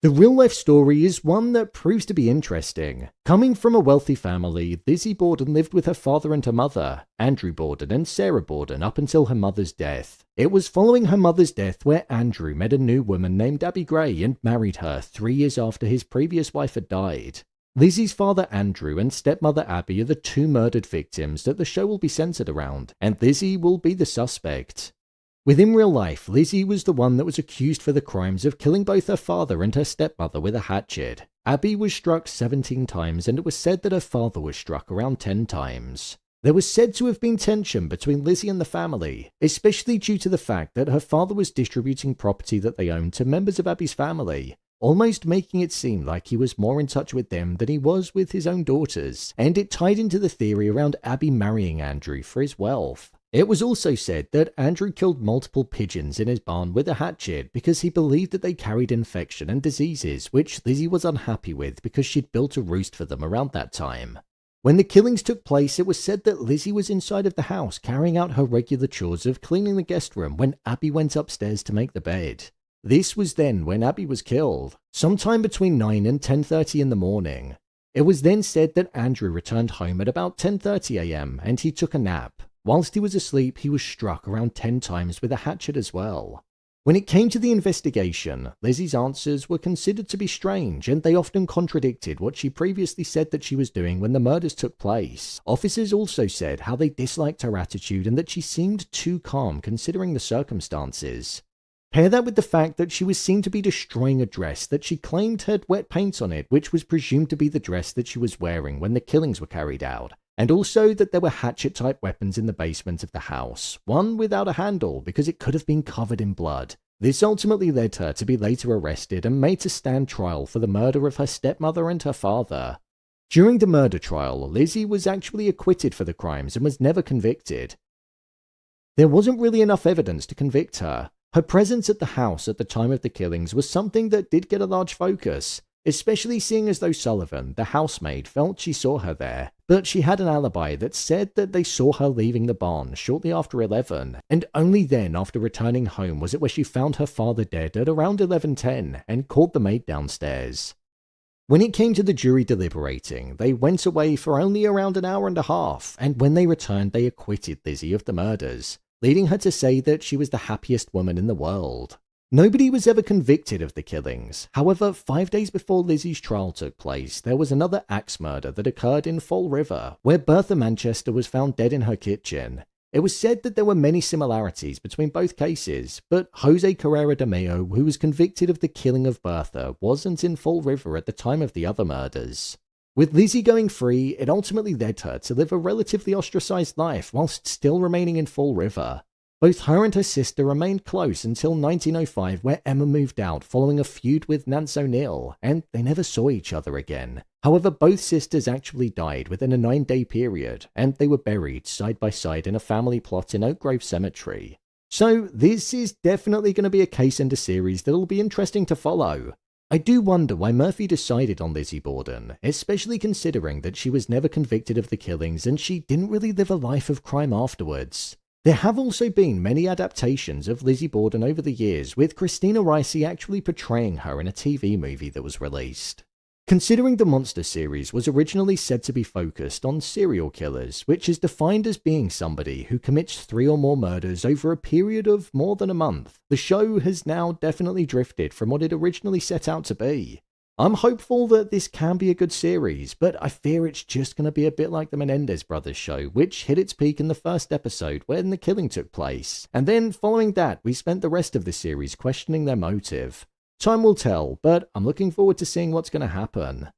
The real-life story is one that proves to be interesting. Coming from a wealthy family, Lizzie Borden lived with her father and her mother, Andrew Borden and Sarah Borden, up until her mother's death. It was following her mother's death where Andrew met a new woman named Abby Gray and married her 3 years after his previous wife had died. Lizzie's father Andrew and stepmother Abby are the two murdered victims that the show will be centered around, and Lizzie will be the suspect. Within real life, Lizzie was the one that was accused for the crimes of killing both her father and her stepmother with a hatchet. Abby was struck 17 times, and it was said that her father was struck around 10 times. There was said to have been tension between Lizzie and the family, especially due to the fact that her father was distributing property that they owned to members of Abby's family, almost making it seem like he was more in touch with them than he was with his own daughters, and it tied into the theory around Abby marrying Andrew for his wealth. It was also said that Andrew killed multiple pigeons in his barn with a hatchet because he believed that they carried infection and diseases, which Lizzie was unhappy with because she'd built a roost for them around that time. When the killings took place, it was said that Lizzie was inside of the house carrying out her regular chores of cleaning the guest room when Abby went upstairs to make the bed. This was then when Abby was killed, sometime between 9 and 10:30 in the morning. It was then said that Andrew returned home at about 10:30 a.m. and he took a nap. Whilst he was asleep, he was struck around 10 times with a hatchet as well. When it came to the investigation, Lizzie's answers were considered to be strange, and they often contradicted what she previously said that she was doing when the murders took place. Officers also said how they disliked her attitude and that she seemed too calm considering the circumstances. Pair that with the fact that she was seen to be destroying a dress that she claimed had wet paint on it, which was presumed to be the dress that she was wearing when the killings were carried out. And also that there were hatchet-type weapons in the basement of the house, one without a handle because it could have been covered in blood. This ultimately led her to be later arrested and made to stand trial for the murder of her stepmother and her father. During the murder trial, Lizzie was actually acquitted for the crimes and was never convicted. There wasn't really enough evidence to convict her. Her presence at the house at the time of the killings was something that did get a large focus. especially seeing as though Sullivan, the housemaid, felt she saw her there, but she had an alibi that said that they saw her leaving the barn shortly after 11, and only then after returning home was it where she found her father dead at around 11:10 and called the maid downstairs. When it came to the jury deliberating, they went away for only around an hour and a half, and when they returned they acquitted Lizzie of the murders, leading her to say that she was the happiest woman in the world. Nobody was ever convicted of the killings. However, 5 days before Lizzie's trial took place, there was another axe murder that occurred in Fall River, where Bertha Manchester was found dead in her kitchen. It was said that there were many similarities between both cases, but Jose Carrera de Mayo, who was convicted of the killing of Bertha, wasn't in Fall River at the time of the other murders. With Lizzie going free, it ultimately led her to live a relatively ostracized life whilst still remaining in Fall River. Both her and her sister remained close until 1905, where Emma moved out following a feud with Nance O'Neill, and they never saw each other again. However, both sisters actually died within a 9-day period, and they were buried side by side in a family plot in Oak Grove Cemetery. So this is definitely going to be a case and a series that'll be interesting to follow. I do wonder why Murphy decided on Lizzie Borden, especially considering that she was never convicted of the killings and she didn't really live a life of crime afterwards. There have also been many adaptations of Lizzie Borden over the years, with Christina Ricci actually portraying her in a TV movie that was released. Considering the Monster series was originally said to be focused on serial killers, which is defined as being somebody who commits 3 or more murders over a period of more than a month, the show has now definitely drifted from what it originally set out to be. I'm hopeful that this can be a good series, but I fear it's just going to be a bit like the Menendez brothers show, which hit its peak in the first episode when the killing took place, and then following that we spent the rest of the series questioning their motive. Time will tell, but I'm looking forward to seeing what's going to happen.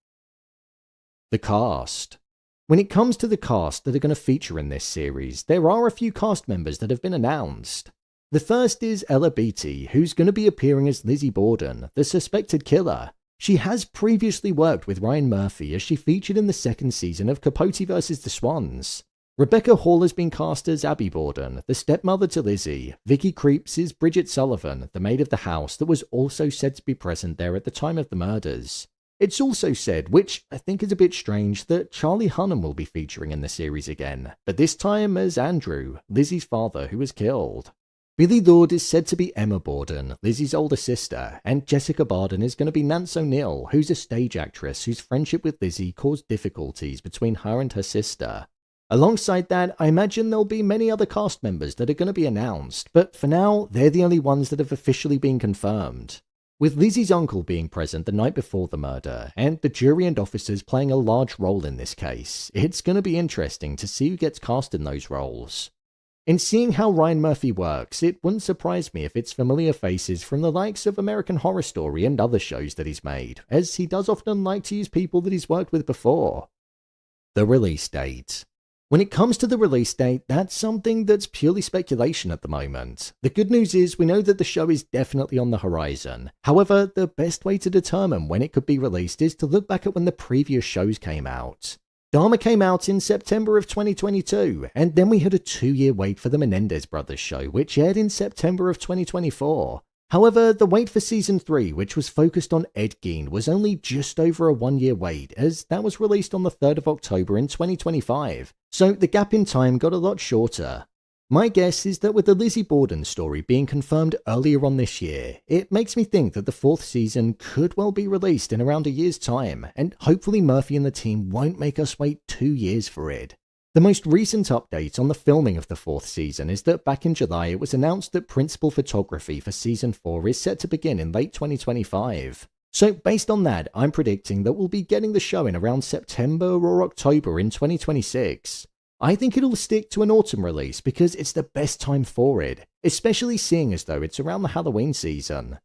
The cast. When it comes to the cast that are going to feature in this series, there are a few cast members that have been announced. The first is Ella Beatty, who's going to be appearing as Lizzie Borden, the suspected killer. She has previously worked with Ryan Murphy as she featured in the 2nd season of Capote vs. the Swans. Rebecca Hall has been cast as Abby Borden, the stepmother to Lizzie. Vicky Creeps is Bridget Sullivan, the maid of the house that was also said to be present there at the time of the murders. It's also said, which I think is a bit strange, that Charlie Hunnam will be featuring in the series again, but this time as Andrew, Lizzie's father who was killed. Billy Lord is said to be Emma Borden, Lizzie's older sister, and Jessica Borden is going to be Nance O'Neill, who's a stage actress whose friendship with Lizzie caused difficulties between her and her sister. Alongside that, I imagine there'll be many other cast members that are going to be announced, but for now, they're the only ones that have officially been confirmed. With Lizzie's uncle being present the night before the murder, and the jury and officers playing a large role in this case, it's going to be interesting to see who gets cast in those roles. In seeing how Ryan Murphy works, it wouldn't surprise me if it's familiar faces from the likes of American Horror Story and other shows that he's made, as he does often like to use people that he's worked with before. The release date. When it comes to the release date, that's something that's purely speculation at the moment. The good news is we know that the show is definitely on the horizon. However, the best way to determine when it could be released is to look back at when the previous shows came out. Dharma came out in September of 2022, and then we had a 2-year wait for the Menendez brothers show, which aired in September of 2024. However, the wait for Season 3, which was focused on Ed Gein, was only just over a 1-year wait, as that was released on the 3rd of October in 2025, so the gap in time got a lot shorter. My guess is that with the Lizzie Borden story being confirmed earlier on this year, it makes me think that the 4th season could well be released in around a year's time, and hopefully Murphy and the team won't make us wait 2 years for it. The most recent update on the filming of the 4th season is that back in July it was announced that principal photography for Season 4 is set to begin in late 2025. So based on that, I'm predicting that we'll be getting the show in around September or October in 2026. I think it'll stick to an autumn release because it's the best time for it, especially seeing as though it's around the Halloween season.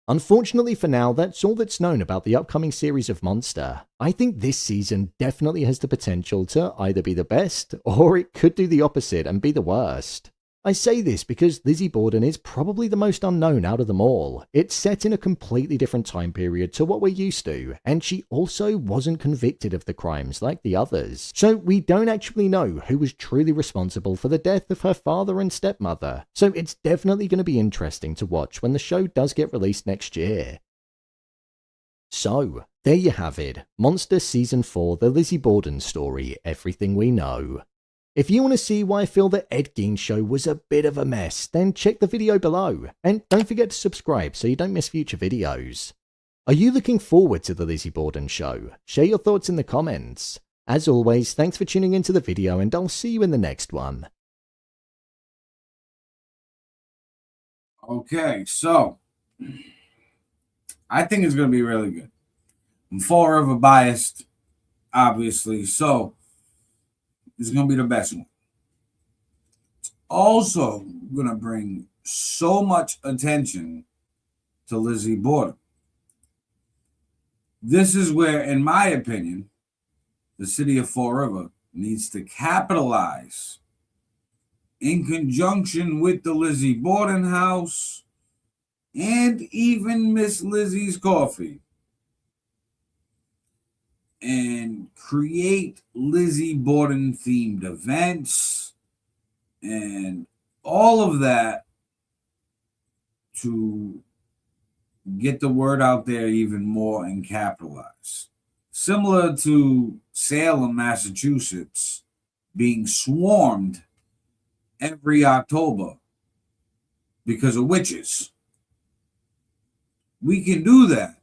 Unfortunately for now, that's all that's known about the upcoming series of Monster. I think this season definitely has the potential to either be the best, or it could do the opposite and be the worst. I say this because Lizzie Borden is probably the most unknown out of them all. It's set in a completely different time period to what we're used to, and she also wasn't convicted of the crimes like the others. So we don't actually know who was truly responsible for the death of her father and stepmother. So it's definitely going to be interesting to watch when the show does get released next year. So, there you have it. Monster Season 4, the Lizzie Borden story, everything we know. If you want to see why I feel that Ed Gein's show was a bit of a mess, then check the video below. And don't forget to subscribe so you don't miss future videos. Are you looking forward to the Lizzie Borden show? Share your thoughts in the comments. As always, thanks for tuning into the video and I'll see you in the next one. Okay, so I think it's going to be really good. I'm Fall River biased, obviously, so it's going to be the best one. It's also going to bring so much attention to Lizzie Borden. This is where, in my opinion, the city of Fall River needs to capitalize in conjunction with the Lizzie Borden House and even Miss Lizzie's Coffee, and create Lizzie Borden themed events and all of that to get the word out there even more and capitalize. Similar to Salem, Massachusetts being swarmed every October because of witches. We can do that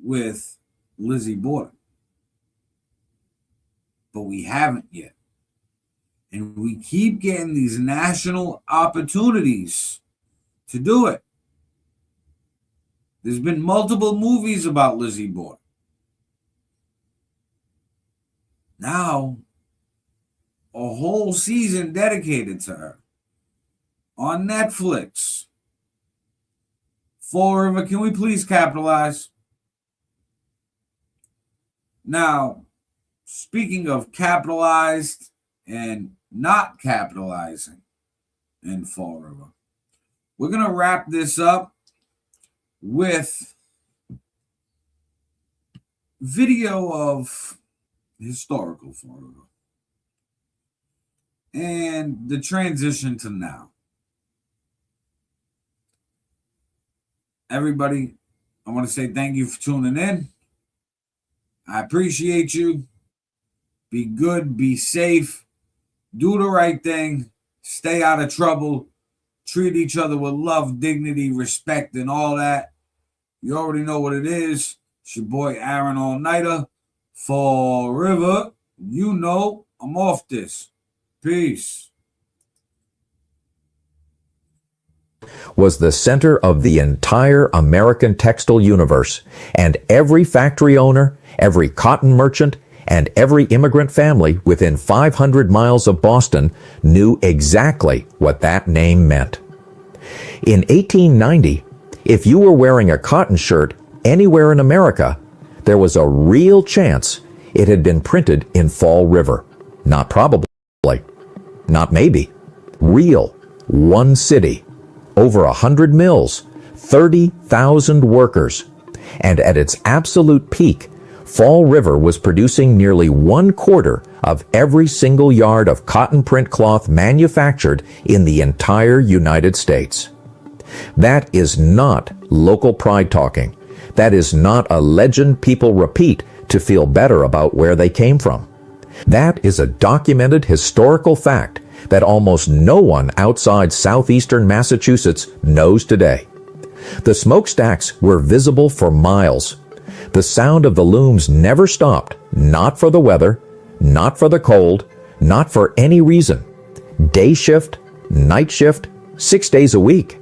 with Lizzie Borden, but we haven't yet. And we keep getting these national opportunities to do it. There's been multiple movies about Lizzie Borden. Now, a whole season dedicated to her on Netflix. Fall River, can we please capitalize? Now, speaking of capitalized and not capitalizing in Fall River, we're going to wrap this up with video of historical Fall River and the transition to now. Everybody, I want to say thank you for tuning in. I appreciate you. Be good, be safe, do the right thing, stay out of trouble, treat each other with love, dignity, respect, and all that. You already know what it is. It's your boy Aaron All Nighter. Fall River, you know I'm off this. Peace. Was the center of the entire American textile universe, and every factory owner, every cotton merchant, and every immigrant family within 500 miles of Boston knew exactly what that name meant. In 1890, if you were wearing a cotton shirt anywhere in America, there was a real chance it had been printed in Fall River. Not probably, not maybe, real. One city, over 100 mills, 30,000 workers, and at its absolute peak, Fall River was producing nearly 1/4 of every single yard of cotton print cloth manufactured in the entire United States. That is not local pride talking. That is not a legend people repeat to feel better about where they came from. That is a documented historical fact that almost no one outside southeastern Massachusetts knows today. The smokestacks were visible for miles. The sound of the looms never stopped, not for the weather, not for the cold, not for any reason. Day shift, night shift, 6 days a week.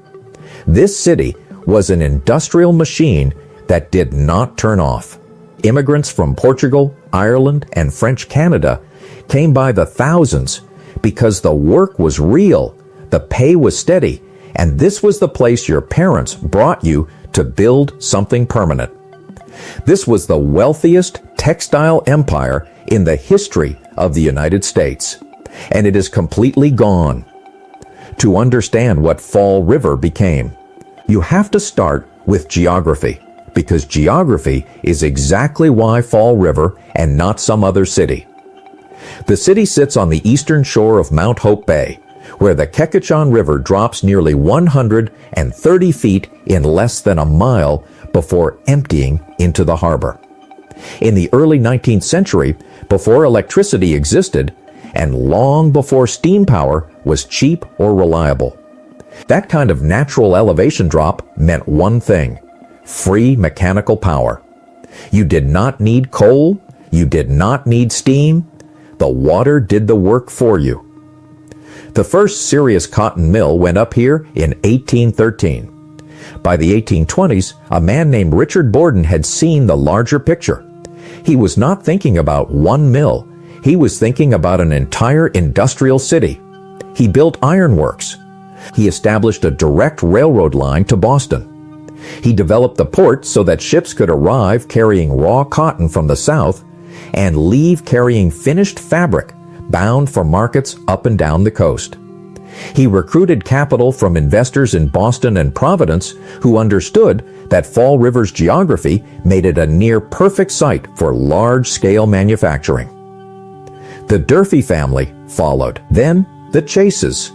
This city was an industrial machine that did not turn off. Immigrants from Portugal, Ireland, and French Canada came by the thousands because the work was real, the pay was steady, and this was the place your parents brought you to build something permanent. This was the wealthiest textile empire in the history of the United States, and it is completely gone. To understand what Fall River became, you have to start with geography, because geography is exactly why Fall River and not some other city. The city sits on the eastern shore of Mount Hope Bay, where the Kekachon River drops nearly 130 feet in less than a mile before emptying into the harbor. In the early 19th century, before electricity existed, and long before steam power was cheap or reliable, that kind of natural elevation drop meant one thing: free mechanical power. You did not need coal, you did not need steam, the water did the work for you. The first serious cotton mill went up here in 1813. By the 1820s, a man named Richard Borden had seen the larger picture. He was not thinking about one mill, he was thinking about an entire industrial city. He built ironworks. He established a direct railroad line to Boston. He developed the port so that ships could arrive carrying raw cotton from the south and leave carrying finished fabric bound for markets up and down the coast. He recruited capital from investors in Boston and Providence who understood that Fall River's geography made it a near-perfect site for large-scale manufacturing. The Durfee family followed, then the Chases,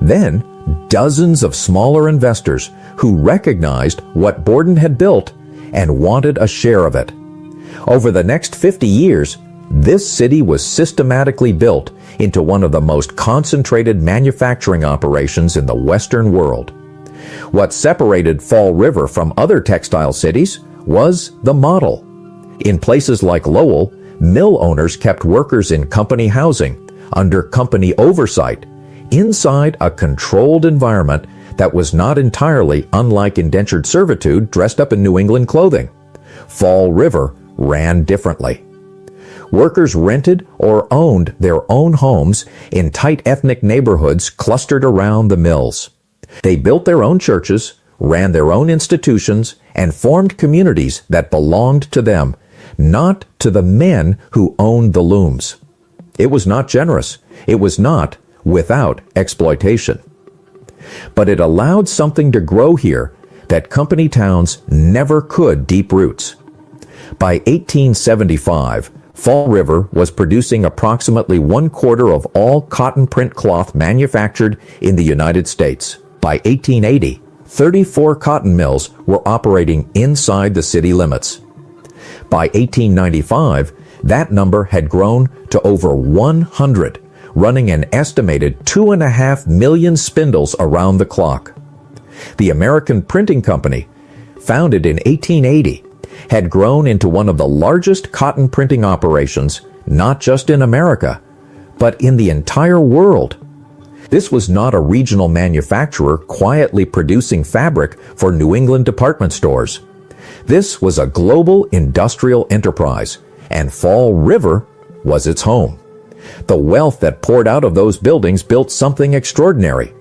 then dozens of smaller investors who recognized what Borden had built and wanted a share of it. Over the next 50 years, this city was systematically built into one of the most concentrated manufacturing operations in the Western world. What separated Fall River from other textile cities was the model. In places like Lowell, mill owners kept workers in company housing, under company oversight, inside a controlled environment that was not entirely unlike indentured servitude dressed up in New England clothing. Fall River ran differently. Workers rented or owned their own homes in tight ethnic neighborhoods clustered around the mills. They built their own churches, ran their own institutions, and formed communities that belonged to them, not to the men who owned the looms. It was not generous. It was not without exploitation. But it allowed something to grow here that company towns never could deep roots. By 1875, Fall River was producing approximately 1/4 of all cotton print cloth manufactured in the United States. By 1880, 34 cotton mills were operating inside the city limits. By 1895, that number had grown to over 100, running an estimated 2.5 million spindles around the clock. The American Printing Company, founded in 1880, had grown into one of the largest cotton printing operations, not just in America, but in the entire world. This was not a regional manufacturer quietly producing fabric for New England department stores. This was a global industrial enterprise, and Fall River was its home. The wealth that poured out of those buildings built something extraordinary.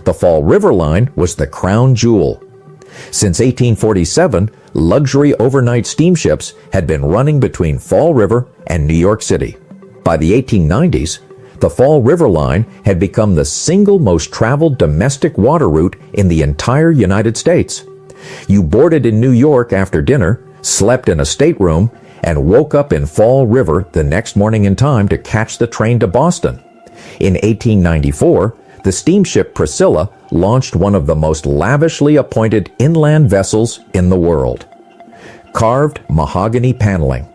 The Fall River line was the crown jewel. Since 1847, luxury overnight steamships had been running between Fall River and New York City. By the 1890s, the Fall River line had become the single most traveled domestic water route in the entire United States. You boarded in New York after dinner, slept in a stateroom, and woke up in Fall River the next morning in time to catch the train to Boston. In 1894, the steamship Priscilla launched one of the most lavishly appointed inland vessels in the world. Carved mahogany paneling,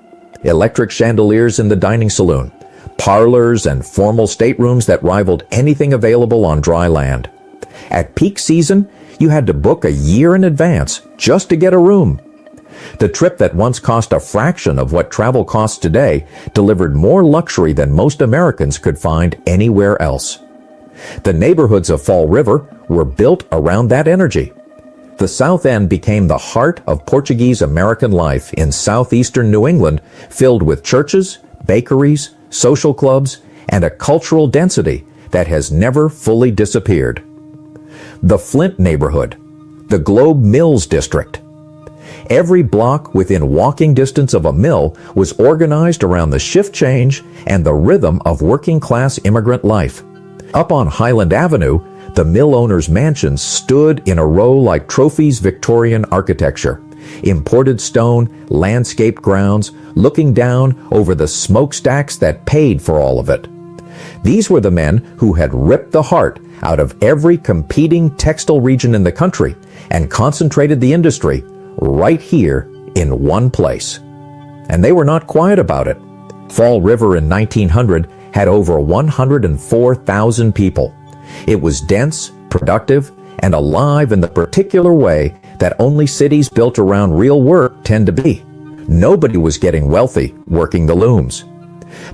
electric chandeliers in the dining saloon, parlors and formal staterooms that rivaled anything available on dry land. At peak season, you had to book a year in advance just to get a room. The trip that once cost a fraction of what travel costs today delivered more luxury than most Americans could find anywhere else. The neighborhoods of Fall River were built around that energy. The South End became the heart of Portuguese American life in southeastern New England, filled with churches, bakeries, social clubs, and a cultural density that has never fully disappeared. The Flint neighborhood, the Globe Mills district. Every block within walking distance of a mill was organized around the shift change and the rhythm of working-class immigrant life. Up on Highland Avenue, the mill owners' mansions stood in a row like trophies Victorian architecture. Imported stone, landscaped grounds, looking down over the smokestacks that paid for all of it. These were the men who had ripped the heart out of every competing textile region in the country and concentrated the industry right here in one place. And they were not quiet about it. Fall River in 1900 had over 104,000 people. It was dense, productive, and alive in the particular way that only cities built around real work tend to be. Nobody was getting wealthy working the looms.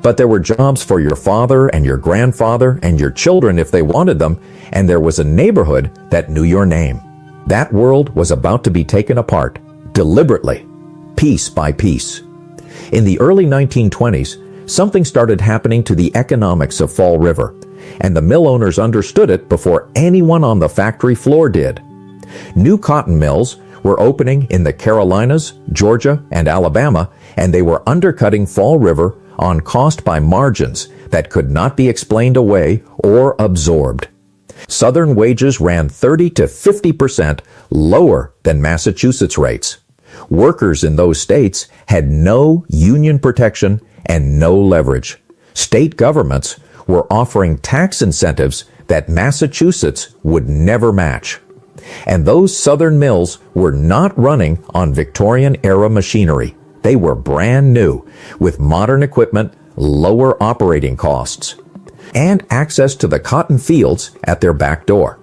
But there were jobs for your father and your grandfather and your children if they wanted them, and there was a neighborhood that knew your name. That world was about to be taken apart, deliberately, piece by piece. In the early 1920s, something started happening to the economics of Fall River, and the mill owners understood it before anyone on the factory floor did. New cotton mills were opening in the Carolinas, Georgia, and Alabama, and they were undercutting Fall River on cost by margins that could not be explained away or absorbed. Southern wages ran 30 to 50% lower than Massachusetts rates. Workers in those states had no union protection and no leverage. State governments were offering tax incentives that Massachusetts would never match. And those southern mills were not running on Victorian-era machinery. They were brand new, with modern equipment, lower operating costs, and access to the cotton fields at their back door.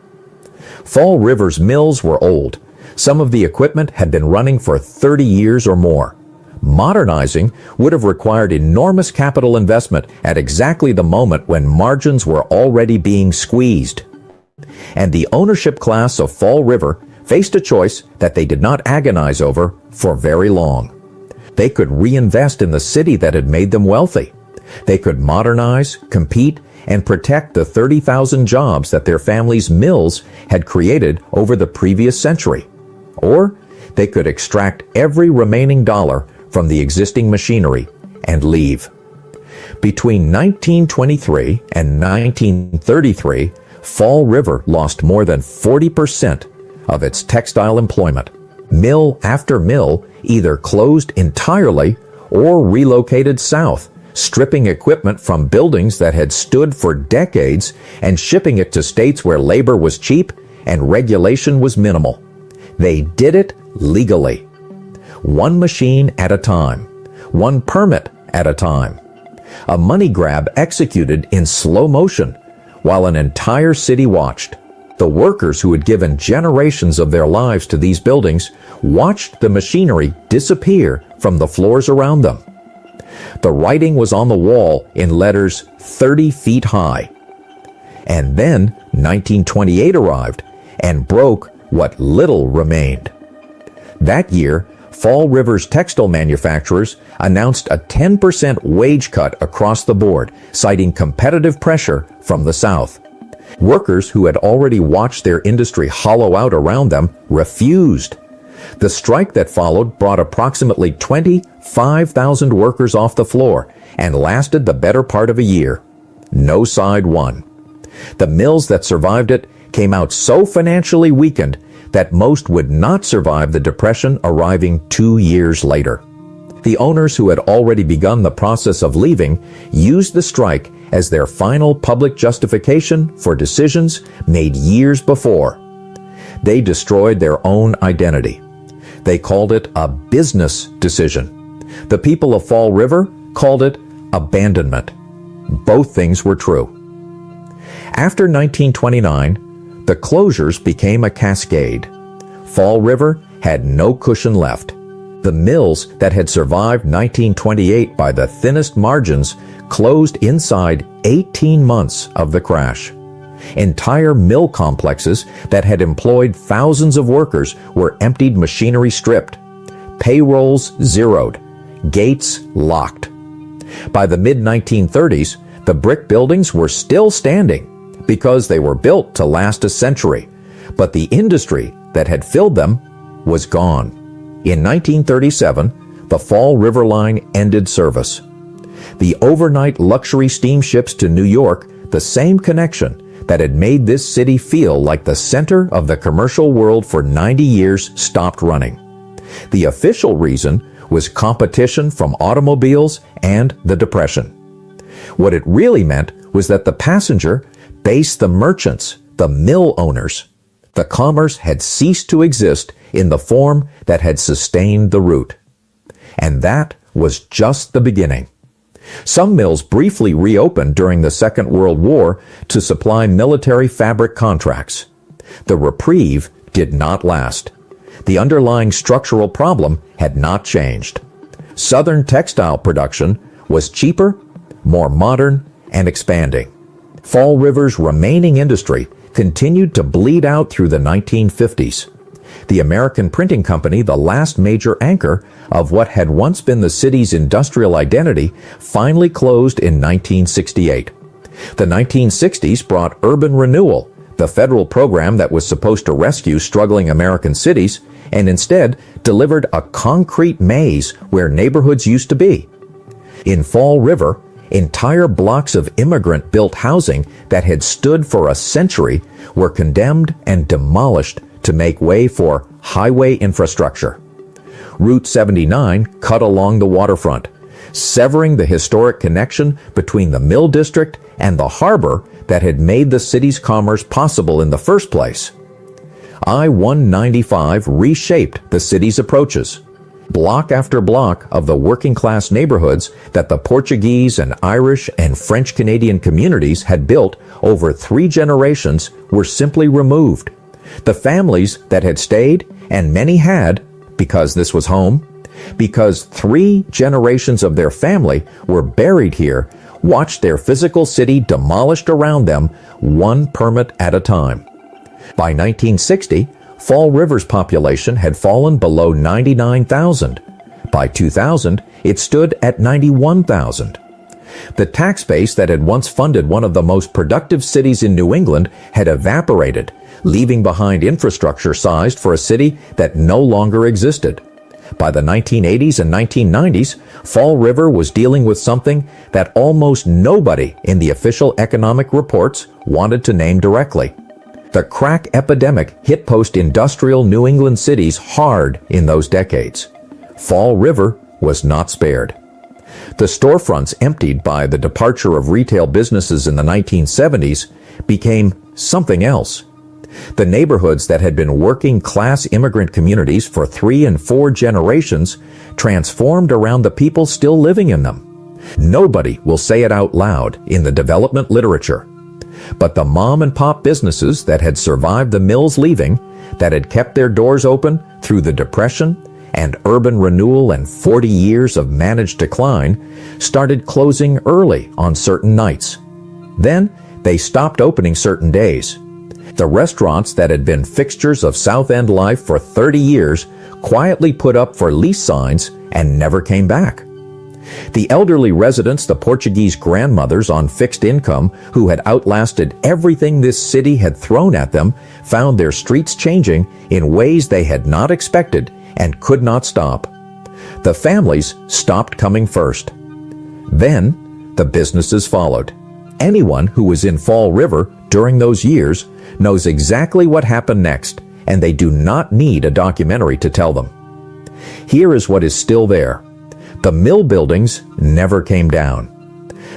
Fall River's mills were old. Some of the equipment had been running for 30 years or more. Modernizing would have required enormous capital investment at exactly the moment when margins were already being squeezed. And the ownership class of Fall River faced a choice that they did not agonize over for very long. They could reinvest in the city that had made them wealthy. They could modernize, compete, and protect the 30,000 jobs that their families' mills had created over the previous century. Or they could extract every remaining dollar from the existing machinery and leave. Between 1923 and 1933, Fall River lost more than 40% of its textile employment. Mill after mill either closed entirely or relocated south, stripping equipment from buildings that had stood for decades and shipping it to states where labor was cheap and regulation was minimal. They did it legally. One machine at a time, one permit at a time. A money grab executed in slow motion while an entire city watched. The workers who had given generations of their lives to these buildings watched the machinery disappear from the floors around them. The writing was on the wall in letters 30 feet high. And then 1928 arrived and broke what little remained. That year, Fall River's textile manufacturers announced a 10% wage cut across the board, citing competitive pressure from the South. Workers who had already watched their industry hollow out around them refused. The strike that followed brought approximately 25,000 workers off the floor and lasted the better part of a year. No side won. The mills that survived it came out so financially weakened that most would not survive the Depression arriving 2 years later. The owners who had already begun the process of leaving used the strike as their final public justification for decisions made years before. They destroyed their own identity. They called it a business decision. The people of Fall River called it abandonment. Both things were true. After 1929, the closures became a cascade. Fall River had no cushion left. The mills that had survived 1928 by the thinnest margins closed inside 18 months of the crash. Entire mill complexes that had employed thousands of workers were emptied, machinery stripped, payrolls zeroed, gates locked. By the mid-1930s, the brick buildings were still standing because they were built to last a century, but the industry that had filled them was gone. In 1937, the Fall River Line ended service. The overnight luxury steamships to New York, the same connection that had made this city feel like the center of the commercial world for 90 years, stopped running. The official reason was competition from automobiles and the Depression. What it really meant was that the passenger base, the merchants, the mill owners, The commerce had ceased to exist in the form that had sustained the route. And that was just the beginning. Some mills briefly reopened during the Second World War to supply military fabric contracts. The reprieve did not last. The underlying structural problem had not changed. Southern textile production was cheaper, more modern, and expanding. Fall River's remaining industry continued to bleed out through the 1950s. The American Printing Company, the last major anchor of what had once been the city's industrial identity, finally closed in 1968. The 1960s brought urban renewal, the federal program that was supposed to rescue struggling American cities, and instead delivered a concrete maze where neighborhoods used to be. In Fall River, entire blocks of immigrant-built housing that had stood for a century were condemned and demolished to make way for highway infrastructure. Route 79 cut along the waterfront, severing the historic connection between the Mill District and the harbor that had made the city's commerce possible in the first place. I-195 reshaped the city's approaches. Block after block of the working-class neighborhoods that the Portuguese and Irish and French-Canadian communities had built over 3 generations were simply removed. The families that had stayed, and many had, because this was home, because 3 generations of their family were buried here, watched their physical city demolished around them, one permit at a time. By 1960, Fall River's population had fallen below 99,000. By 2000, it stood at 91,000. The tax base that had once funded one of the most productive cities in New England had evaporated, leaving behind infrastructure sized for a city that no longer existed. By the 1980s and 1990s, Fall River was dealing with something that almost nobody in the official economic reports wanted to name directly. The crack epidemic hit post-industrial New England cities hard in those decades. Fall River was not spared. The storefronts emptied by the departure of retail businesses in the 1970s became something else. The neighborhoods that had been working-class immigrant communities for 3 and 4 generations transformed around the people still living in them. Nobody will say it out loud in the development literature. But the mom-and-pop businesses that had survived the mills leaving, that had kept their doors open through the Depression and urban renewal and 40 years of managed decline, started closing early on certain nights. Then they stopped opening certain days. The restaurants that had been fixtures of South End life for 30 years quietly put up for lease signs and never came back. The elderly residents, the Portuguese grandmothers on fixed income who had outlasted everything this city had thrown at them, found their streets changing in ways they had not expected and could not stop. The families stopped coming first. Then the businesses followed. Anyone who was in Fall River during those years knows exactly what happened next, and they do not need a documentary to tell them. Here is what is still there. The mill buildings never came down.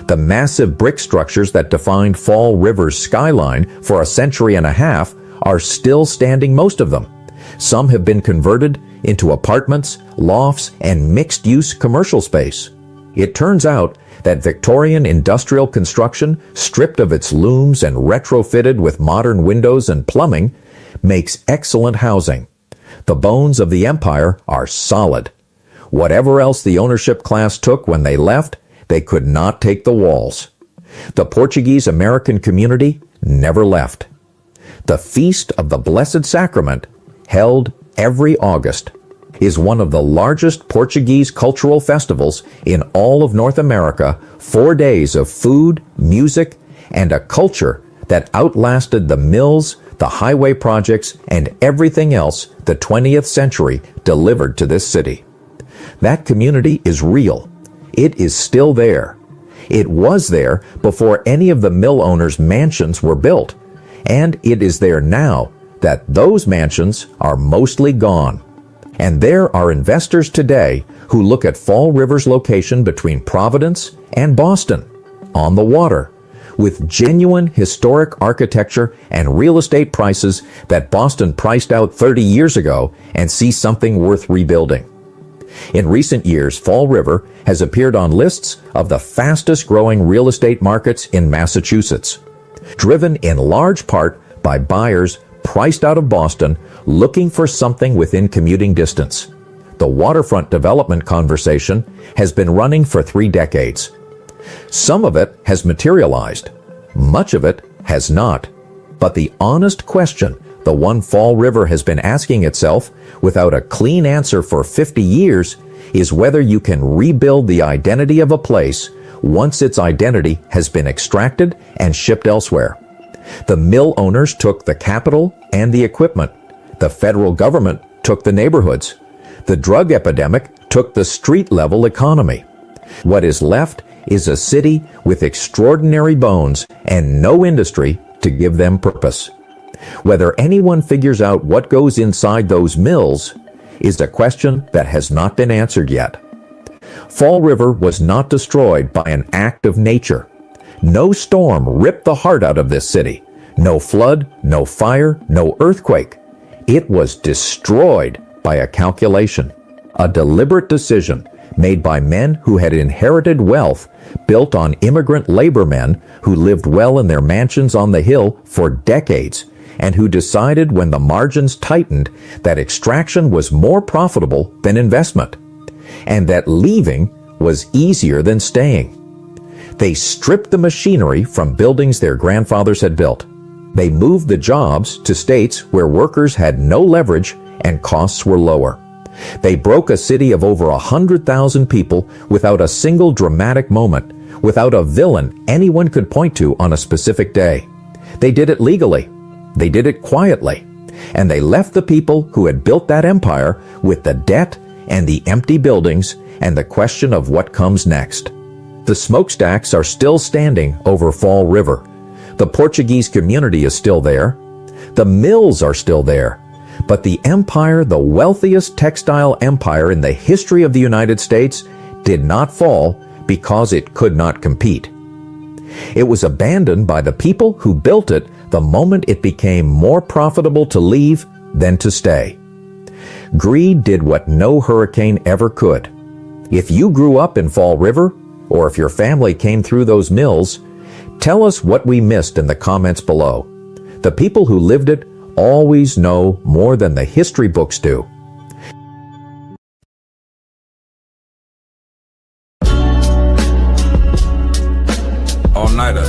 The massive brick structures that defined Fall River's skyline for a century and a half are still standing, most of them. Some have been converted into apartments, lofts, and mixed-use commercial space. It turns out that Victorian industrial construction, stripped of its looms and retrofitted with modern windows and plumbing, makes excellent housing. The bones of the empire are solid. Whatever else the ownership class took when they left, they could not take the walls. The Portuguese-American community never left. The Feast of the Blessed Sacrament, held every August, is one of the largest Portuguese cultural festivals in all of North America, 4 days of food, music, and a culture that outlasted the mills, the highway projects, and everything else the 20th century delivered to this city. That community is real. It is still there. It was there before any of the mill owners' mansions were built, and it is there now that those mansions are mostly gone. And there are investors today who look at Fall River's location between Providence and Boston, on the water, with genuine historic architecture and real estate prices that Boston priced out 30 years ago and see something worth rebuilding. In recent years, Fall River has appeared on lists of the fastest growing real estate markets in Massachusetts, driven in large part by buyers priced out of Boston looking for something within commuting distance. The waterfront development conversation has been running for 3 decades. Some of it has materialized. Much of it has not. But the honest question, the one Fall River has been asking itself without a clean answer for 50 years, is whether you can rebuild the identity of a place once its identity has been extracted and shipped elsewhere. The mill owners took the capital and the equipment. The federal government took the neighborhoods. The drug epidemic took the street-level economy. What is left is a city with extraordinary bones and no industry to give them purpose. Whether anyone figures out what goes inside those mills is a question that has not been answered yet. Fall River was not destroyed by an act of nature. No storm ripped the heart out of this city. No flood, no fire, no earthquake. It was destroyed by a calculation, a deliberate decision made by men who had inherited wealth built on immigrant labor men who lived well in their mansions on the hill for decades and who decided when the margins tightened that extraction was more profitable than investment and that leaving was easier than staying. They stripped the machinery from buildings their grandfathers had built. They moved the jobs to states where workers had no leverage and costs were lower. They broke a city of over 100,000 people without a single dramatic moment, without a villain anyone could point to on a specific day. They did it legally. They did it quietly. And they left the people who had built that empire with the debt and the empty buildings and the question of what comes next. The smokestacks are still standing over Fall River. The Portuguese community is still there. The mills are still there. But the empire, the wealthiest textile empire in the history of the United States, did not fall because it could not compete. It was abandoned by the people who built it the moment it became more profitable to leave than to stay. Greed did what no hurricane ever could. If you grew up in Fall River, or if your family came through those mills, tell us what we missed in the comments below. The people who lived it always know more than the history books do. All-nighter.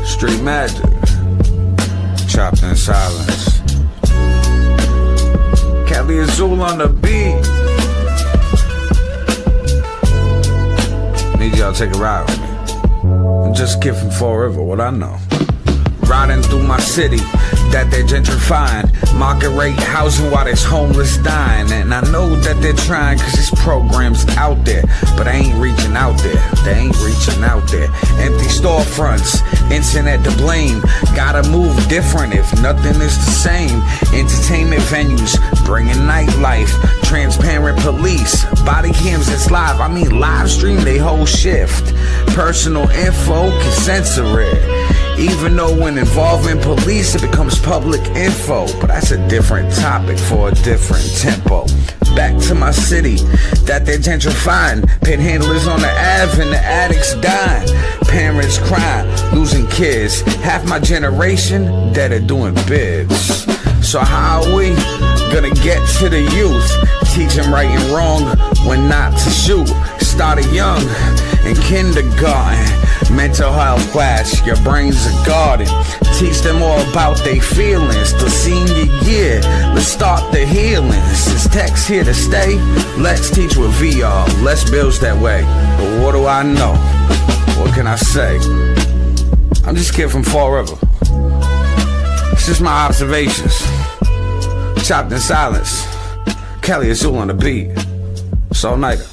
Street magic. Chopped in silence. Kelly Azul on the beat. Need y'all to take a ride with me. I'm just giving Fall River what I know. Riding through my city that they're gentrifying, market rate housing while there's homeless dying. And I know that they're trying cause this program's out there, but they ain't reaching out there. They ain't reaching out there. Empty storefronts, internet to blame. Gotta move different if nothing is the same. Entertainment venues, bringing nightlife. Transparent police, body cams that's live. I mean live stream they whole shift. Personal info can censor it. Even though when involving police it becomes public info. But that's a different topic for a different tempo. Back to my city that they're gentrifying. Panhandlers on the Ave and the addicts dying. Parents crying, losing kids. Half my generation that are doing bids. So how are we gonna get to the youth? Teach them right and wrong when not to shoot. Started young in kindergarten. Mental health class, your brain's a garden. Teach them all about their feelings. The senior year, let's start the healing. Since tech's here to stay, let's teach with VR. Let's build that way. But what do I know? What can I say? I'm just a kid from Fall River. It's just my observations. Chopped in silence. Kelly Azul on the beat. It's all nighter.